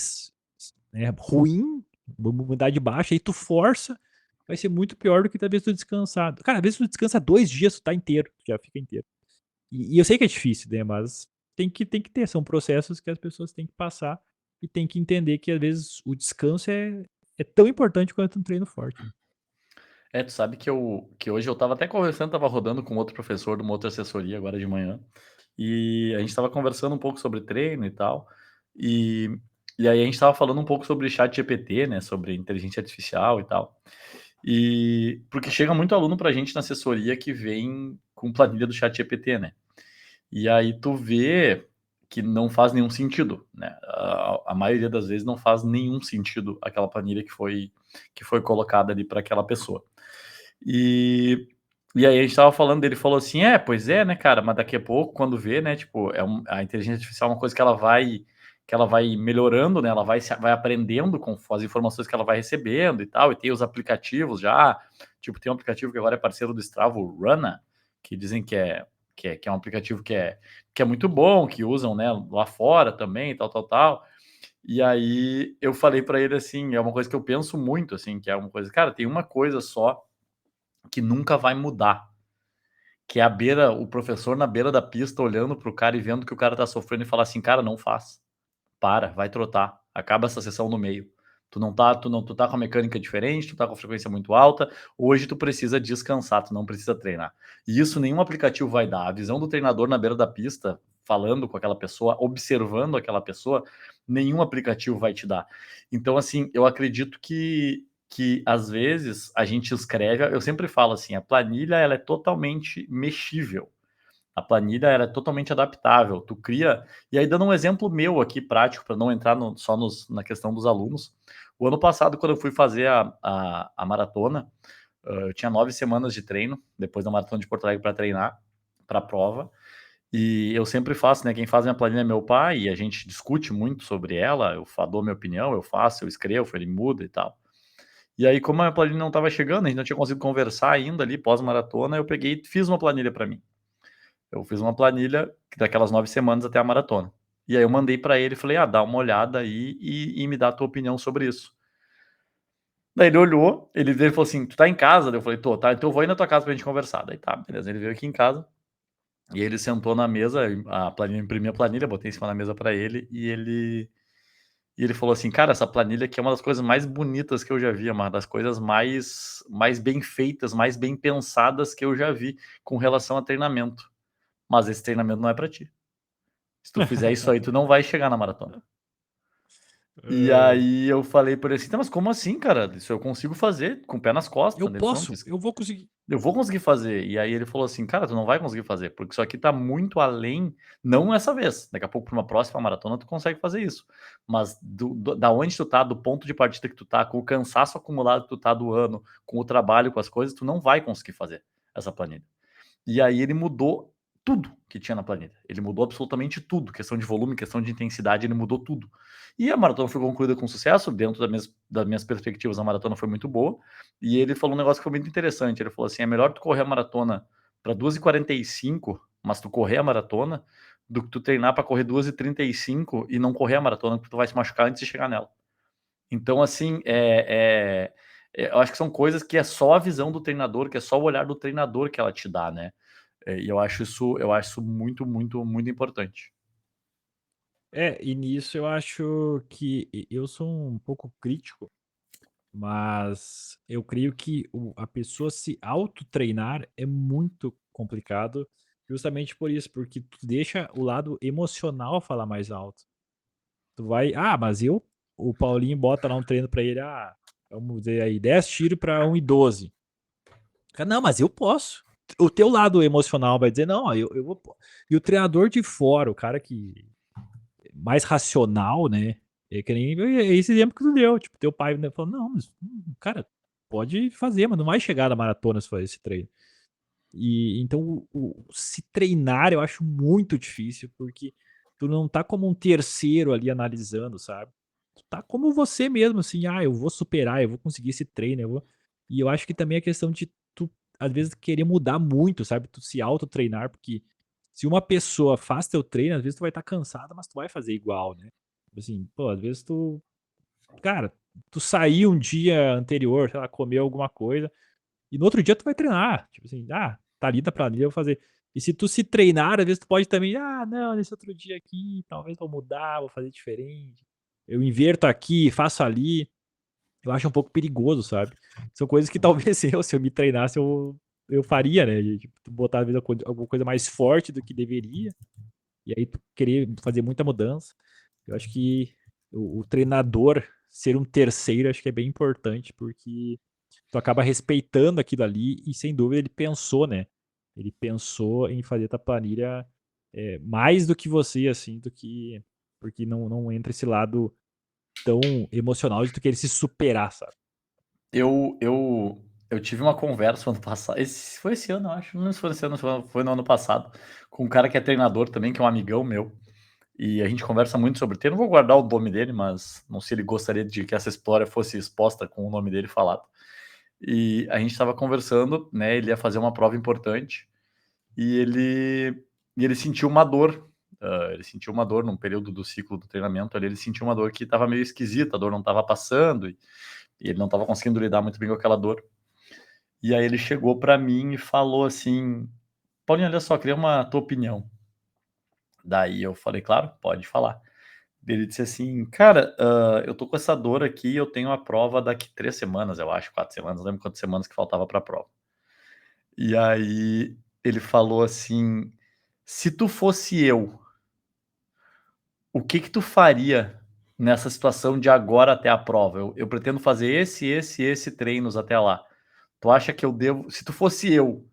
ruim, imunidade baixa, aí tu força, vai ser muito pior do que talvez tu descansado. Cara, às vezes tu descansa 2 dias, tu tá inteiro, tu já fica inteiro. E eu sei que é difícil, né, mas tem que ter, são processos que as pessoas têm que passar e tem que entender que às vezes o descanso é tão importante quanto um treino forte, né. É, tu sabe que hoje eu estava até conversando, estava rodando com outro professor de uma outra assessoria agora de manhã, e a gente estava conversando um pouco sobre treino e tal, e e aí a gente estava falando um pouco sobre ChatGPT, né, sobre inteligência artificial e tal. E porque chega muito aluno pra gente na assessoria que vem com planilha do ChatGPT, né. E aí tu vê que não faz nenhum sentido, né, a maioria das vezes não faz nenhum sentido aquela planilha que foi colocada ali para aquela pessoa. E e aí a gente estava falando, ele falou assim: "É, pois é, né, cara, mas daqui a pouco quando vê, né, tipo, a inteligência artificial é uma coisa que ela vai que ela vai melhorando, né? Ela vai aprendendo com as informações que ela vai recebendo e tal, e tem os aplicativos já, tipo, tem um aplicativo que agora é parceiro do Strava, o Runna, que dizem que é um aplicativo que é muito bom, que usam, né, lá fora também, tal, tal, tal. E aí eu falei para ele assim, é uma coisa que eu penso muito, assim, que é uma coisa, cara, tem uma coisa só que nunca vai mudar, que é o professor na beira da pista olhando pro cara e vendo que o cara tá sofrendo e falar assim, cara, não faz. Para, vai trotar, acaba essa sessão no meio. Tu tá com a mecânica diferente, tu tá com a frequência muito alta, hoje tu precisa descansar, tu não precisa treinar. E isso nenhum aplicativo vai dar. A visão do treinador na beira da pista, falando com aquela pessoa, observando aquela pessoa, nenhum aplicativo vai te dar. Então, assim, eu acredito que às vezes a gente escreve, eu sempre falo assim, a planilha ela é totalmente mexível. A planilha era totalmente adaptável. Tu cria. E aí, dando um exemplo meu aqui, prático, para não entrar só na questão dos alunos. O ano passado, quando eu fui fazer a maratona, eu tinha 9 semanas de treino, depois da maratona de Porto Alegre, para treinar, para a prova. E eu sempre faço, né? Quem faz minha planilha é meu pai, e a gente discute muito sobre ela. Eu dou minha opinião, eu faço, eu escrevo, ele muda e tal. E aí, como a minha planilha não estava chegando, a gente não tinha conseguido conversar ainda ali pós-maratona, eu peguei e fiz uma planilha para mim. Eu fiz uma planilha daquelas 9 semanas até a maratona. E aí eu mandei para ele e falei: "Ah, dá uma olhada aí e me dá a tua opinião sobre isso". Daí ele olhou, ele falou assim: "Tu tá em casa?" Daí eu falei: "Tô, tá, então eu vou aí na tua casa pra gente conversar". Daí tá, beleza. Ele veio aqui em casa e ele sentou na mesa, a planilha, eu imprimi a planilha, botei em cima da mesa para ele e ele falou assim: "Cara, essa planilha aqui é uma das coisas mais bonitas que eu já vi, é uma das coisas mais bem feitas, mais bem pensadas que eu já vi com relação a treinamento. Mas esse treinamento não é para ti. Se tu fizer isso aí, tu não vai chegar na maratona". E É, aí eu falei pra ele assim: "Tá, mas como assim, cara? Isso eu consigo fazer com o pé nas eu costas". Ele disse: "Não, posso, eu vou conseguir. eu vou conseguir fazer". E aí ele falou assim: "Cara, tu não vai conseguir fazer, porque isso aqui tá muito além, não essa vez, daqui a pouco pra uma próxima maratona tu consegue fazer isso, mas da onde tu tá, do ponto de partida que tu tá, com o cansaço acumulado que tu tá do ano, com o trabalho, com as coisas, tu não vai conseguir fazer essa planilha". E aí ele mudou tudo que tinha na planilha. Ele mudou absolutamente tudo, questão de volume, questão de intensidade, ele mudou tudo. E a maratona foi concluída com sucesso, dentro das minhas perspectivas, a maratona foi muito boa. E ele falou um negócio que foi muito interessante. Ele falou assim: é melhor tu correr a maratona para 2:45, mas tu correr a maratona, do que tu treinar para correr 2:35 e não correr a maratona, porque tu vai se machucar antes de chegar nela. Então, assim, eu acho que são coisas que é só a visão do treinador, que é só o olhar do treinador que ela te dá, né? E eu acho isso muito, muito, muito importante. E nisso eu acho que eu sou um pouco crítico, mas eu creio que a pessoa se autotreinar é muito complicado, justamente por isso, porque tu deixa o lado emocional falar mais alto. Tu vai, mas o Paulinho bota lá um treino pra ele, vamos dizer aí, 10 tiros pra 1,12. Cara, não, mas eu posso. O teu lado emocional vai dizer, não, eu vou. E o treinador de fora, o cara que mais racional, né? É que nem esse exemplo que tu deu. Tipo, teu pai, né, falou: "Não, mas, cara, pode fazer, mas não vai chegar na maratona se fazer esse treino". E então se treinar eu acho muito difícil, porque tu não tá como um terceiro ali analisando, sabe. Tu tá como você mesmo, assim: eu vou superar, eu vou conseguir esse treino, eu vou". E eu acho que também é questão de tu, às vezes, querer mudar muito, sabe, tu se auto-treinar, porque se uma pessoa faz teu treino, às vezes tu vai estar cansada, mas tu vai fazer igual, né. Tipo assim, pô, às vezes cara, tu saiu um dia anterior, sei lá, comeu alguma coisa, e no outro dia tu vai treinar, tipo assim, tá ali, dá pra ali, eu vou fazer. E se tu se treinar, às vezes tu pode também, não, nesse outro dia aqui, talvez vou mudar, vou fazer diferente. Eu inverto aqui, faço ali. Eu acho um pouco perigoso, sabe. São coisas que talvez se eu me treinasse, eu faria, né, de tipo, tu botar às vezes alguma coisa mais forte do que deveria, e aí tu querer fazer muita mudança. Eu acho que o treinador ser um terceiro, acho que é bem importante, porque tu acaba respeitando aquilo ali e sem dúvida ele pensou, né. Ele pensou em fazer tua planilha, mais do que você, assim, do que porque não entra esse lado tão emocional de tu querer se superar, sabe. Eu tive uma conversa ano passado, foi esse ano, eu acho, não sei se foi esse ano, foi no ano passado, com um cara que é treinador também, que é um amigão meu. e a gente conversa muito sobre treino. Não vou guardar o nome dele, mas não sei se ele gostaria de que essa história fosse exposta com o nome dele falado. E a gente estava conversando, né? Ele ia fazer uma prova importante e ele sentiu uma dor. Ele sentiu uma dor num período do ciclo do treinamento ali. Ele sentiu uma dor que estava meio esquisita, a dor não estava passando e ele não estava conseguindo lidar muito bem com aquela dor. E aí ele chegou para mim e falou assim: Paulinho, olha só, queria uma tua opinião. Daí eu falei, claro, pode falar. Ele disse assim, cara, eu tô com essa dor aqui, eu tenho a prova daqui 3 semanas, eu acho, 4 semanas, não lembro quantas semanas que faltava para a prova. E aí ele falou assim, se tu fosse eu, o que que tu faria nessa situação de agora até a prova? Eu pretendo fazer esse treinos até lá. Tu acha que eu devo, se tu fosse eu,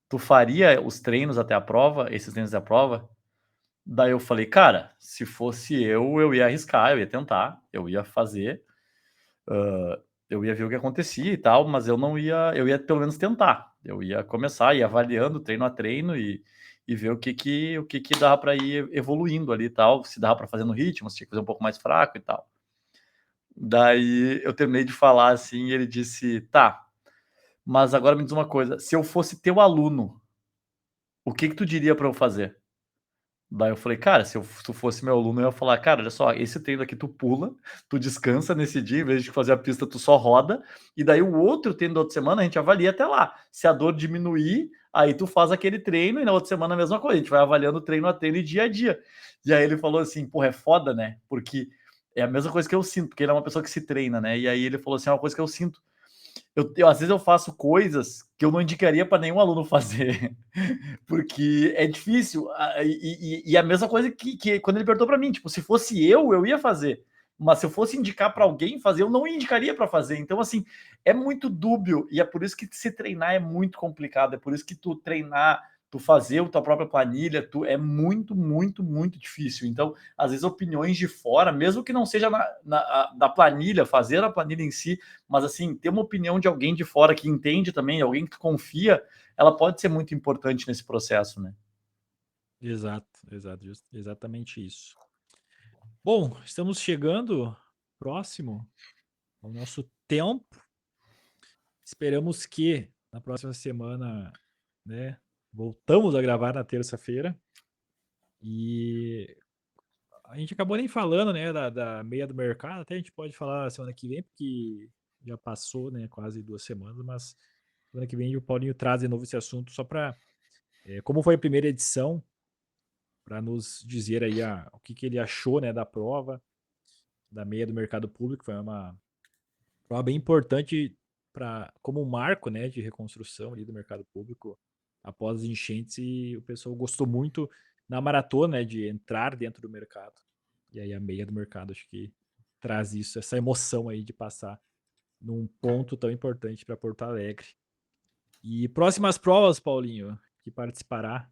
tu faria os treinos até a prova, esses treinos até a prova? Daí eu falei, cara, se fosse eu ia arriscar, eu ia tentar, eu ia fazer, eu ia ver o que acontecia e tal, mas eu ia pelo menos tentar. Eu ia começar, ia avaliando treino a treino e ver o que que dava para ir evoluindo ali e tal, se dava para fazer no ritmo, se tinha que fazer um pouco mais fraco e tal. Daí eu terminei de falar assim, e ele disse: "Tá, mas agora me diz uma coisa, se eu fosse teu aluno, o que que tu diria para eu fazer?" Daí eu falei: "Cara, se tu fosse meu aluno, eu ia falar: 'Cara, olha só, esse treino aqui tu pula, tu descansa nesse dia, em vez de fazer a pista, tu só roda, e daí o outro treino da outra semana a gente avalia até lá. Se a dor diminuir, aí tu faz aquele treino e na outra semana a mesma coisa, a gente vai avaliando treino a treino e dia a dia'". E aí ele falou assim: "Porra, é foda, né, porque é a mesma coisa que eu sinto", porque ele é uma pessoa que se treina, né, e aí ele falou assim: "É uma coisa que eu sinto, eu às vezes eu faço coisas que eu não indicaria para nenhum aluno fazer". Porque é difícil. E a mesma coisa que quando ele perguntou para mim, tipo, se fosse eu ia fazer. Mas se eu fosse indicar para alguém fazer, eu não indicaria para fazer. Então, assim, é muito dúbio. E é por isso que se treinar é muito complicado. É por isso que tu treinar, tu fazer a tua própria planilha, é muito, muito, muito difícil. Então, às vezes, opiniões de fora, mesmo que não seja da planilha, fazer a planilha em si, mas assim, ter uma opinião de alguém de fora que entende também, alguém que tu confia, ela pode ser muito importante nesse processo, né? Exato, exato, exatamente isso. Bom, estamos chegando próximo ao nosso tempo. Esperamos que na próxima semana, né, voltamos a gravar na terça-feira. E a gente acabou nem falando, né, da meia do mercado. Até a gente pode falar semana que vem, porque já passou, né, quase 2 semanas. Mas semana que vem o Paulinho traz de novo esse assunto só para, como foi a primeira edição, para nos dizer aí o que, que ele achou, né, da prova da meia do mercado público. Foi uma prova bem importante para como um marco, né, de reconstrução ali do mercado público após as enchentes, e o pessoal gostou muito na maratona, né, de entrar dentro do mercado. E aí a meia do mercado acho que traz isso, essa emoção aí de passar num ponto tão importante para Porto Alegre. E próximas provas, Paulinho, que participará,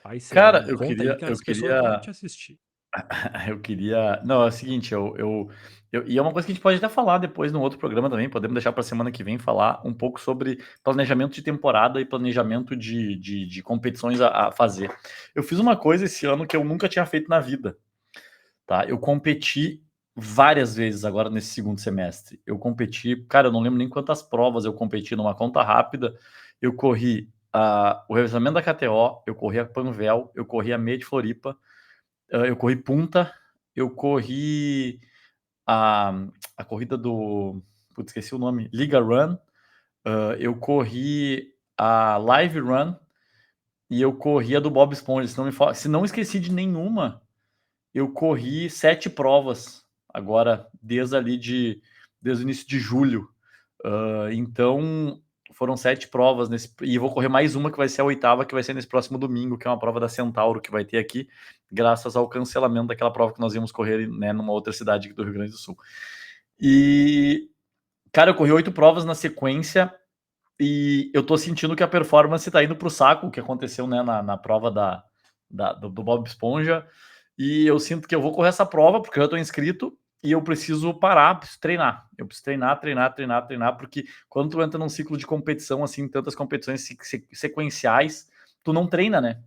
quais serão? Cara, Conta aí que eu as pessoas vão queria te assistir. eu queria não, é o seguinte, e é uma coisa que a gente pode até falar depois num outro programa também, podemos deixar para semana que vem falar um pouco sobre planejamento de temporada e planejamento de competições a fazer. Eu fiz uma coisa esse ano que eu nunca tinha feito na vida, tá? Eu competi várias vezes agora nesse segundo semestre. Eu competi, cara, eu não lembro nem quantas provas eu competi numa conta rápida. Eu corri o revezamento da KTO, eu corri a Panvel, eu corri a meia de Floripa, eu corri Punta, eu corri a, a corrida do. Putz, esqueci o nome, Liga Run, eu corri a Live Run e eu corri a do Bob Esponja. Se não esqueci de nenhuma, eu corri 7 provas agora, desde o início de julho. Então, foram 7 provas e vou correr mais uma que vai ser a 8ª, que vai ser nesse próximo domingo, que é uma prova da Centauro que vai ter aqui, graças ao cancelamento daquela prova que nós íamos correr, né, numa outra cidade aqui do Rio Grande do Sul. E, cara, eu corri 8 provas na sequência e eu tô sentindo que a performance tá indo pro saco, o que aconteceu, né, na prova do Bob Esponja. E eu sinto que eu vou correr essa prova, porque eu já tô inscrito, e eu preciso parar, preciso treinar. Eu preciso treinar, treinar, treinar, treinar, porque quando tu entra num ciclo de competição, assim, tantas competições sequenciais, tu não treina, né?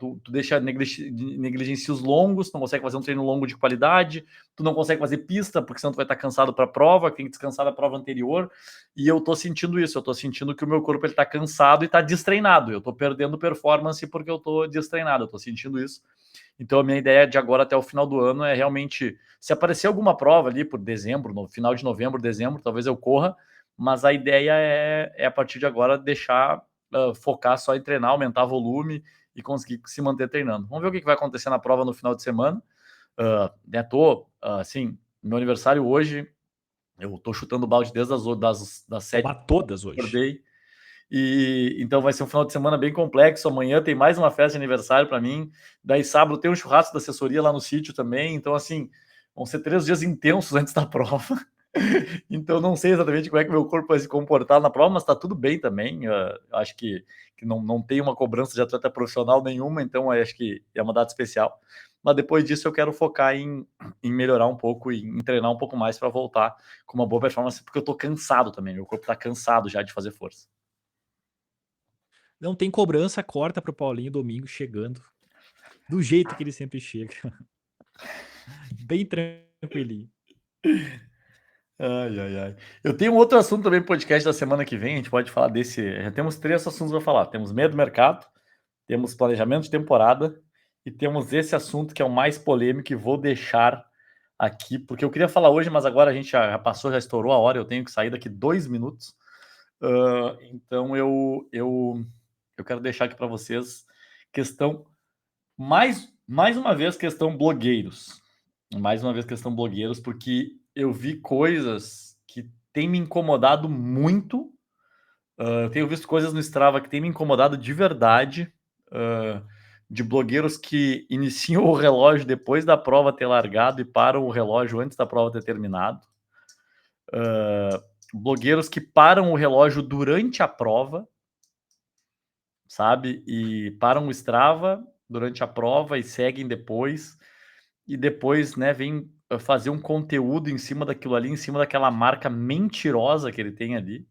tu deixa negligencia os longos, tu não consegue fazer um treino longo de qualidade, tu não consegue fazer pista, porque senão tu vai estar cansado para a prova, tem que descansar da prova anterior, e eu tô sentindo isso, eu tô sentindo que o meu corpo ele tá cansado e tá destreinado, eu tô perdendo performance porque eu tô destreinado, eu tô sentindo isso. Então a minha ideia de agora até o final do ano é realmente, se aparecer alguma prova ali por dezembro, no final de novembro, dezembro, talvez eu corra, mas a ideia é a partir de agora deixar focar só em treinar, aumentar volume e conseguir se manter treinando. Vamos ver o que vai acontecer na prova no final de semana. Assim, meu aniversário hoje, eu tô chutando balde desde das 7 Tomar todas hoje. acordei. E então vai ser um final de semana bem complexo. Amanhã tem mais uma festa de aniversário para mim. Daí sábado tem um churrasco da assessoria lá no sítio também. Então, assim, vão ser 3 dias intensos antes da prova. Então, não sei exatamente como é que meu corpo vai se comportar na prova, mas tá tudo bem também. Acho que não tem uma cobrança de atleta profissional nenhuma, então acho que é uma data especial. Mas depois disso eu quero focar em melhorar um pouco e em treinar um pouco mais para voltar com uma boa performance, porque eu tô cansado também. Meu corpo tá cansado já de fazer força. Não tem cobrança, corta pro Paulinho domingo chegando. Do jeito que ele sempre chega. Bem tranquilinho. Ai, ai, ai. Eu tenho um outro assunto também pro podcast da semana que vem. A gente pode falar desse. Já temos 3 assuntos para falar. Temos meio do mercado, temos planejamento de temporada e temos esse assunto que é o mais polêmico e vou deixar aqui, porque eu queria falar hoje, mas agora a gente já passou, já estourou a hora, eu tenho que sair daqui 2 minutos. Então eu quero deixar aqui para vocês questão mais uma vez questão blogueiros. Mais uma vez questão blogueiros, porque eu vi coisas que têm me incomodado muito. Eu tenho visto coisas no Strava que têm me incomodado de verdade, de blogueiros que iniciam o relógio depois da prova ter largado e param o relógio antes da prova ter terminado. Blogueiros que param o relógio durante a prova, sabe? E param o Strava durante a prova e seguem depois. E depois, né, vem fazer um conteúdo em cima daquilo ali, em cima daquela marca mentirosa que ele tem ali.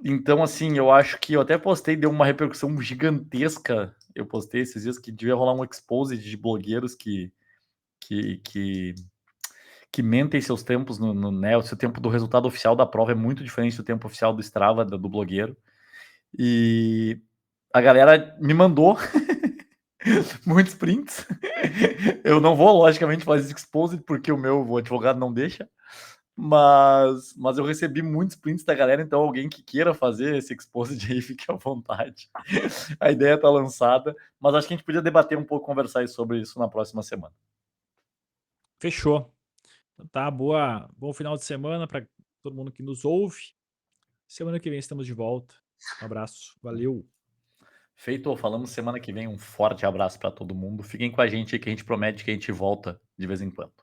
Então, assim, eu acho que eu até postei, deu uma repercussão gigantesca. Eu postei esses dias que devia rolar um expose de blogueiros que, que, que mentem seus tempos né? O seu tempo do resultado oficial da prova é muito diferente do tempo oficial do Strava do blogueiro. E a galera me mandou muitos prints. Eu não vou, logicamente, fazer expose porque o advogado não deixa. Mas eu recebi muitos prints da galera, então alguém que queira fazer esse exposed aí, fique à vontade. A ideia tá lançada, mas acho que a gente podia debater um pouco, conversar sobre isso na próxima semana. Fechou. Então tá, bom final de semana para todo mundo que nos ouve. Semana que vem estamos de volta. Um abraço. Valeu. Feito, falamos semana que vem. Um forte abraço para todo mundo. Fiquem com a gente aí que a gente promete que a gente volta de vez em quando.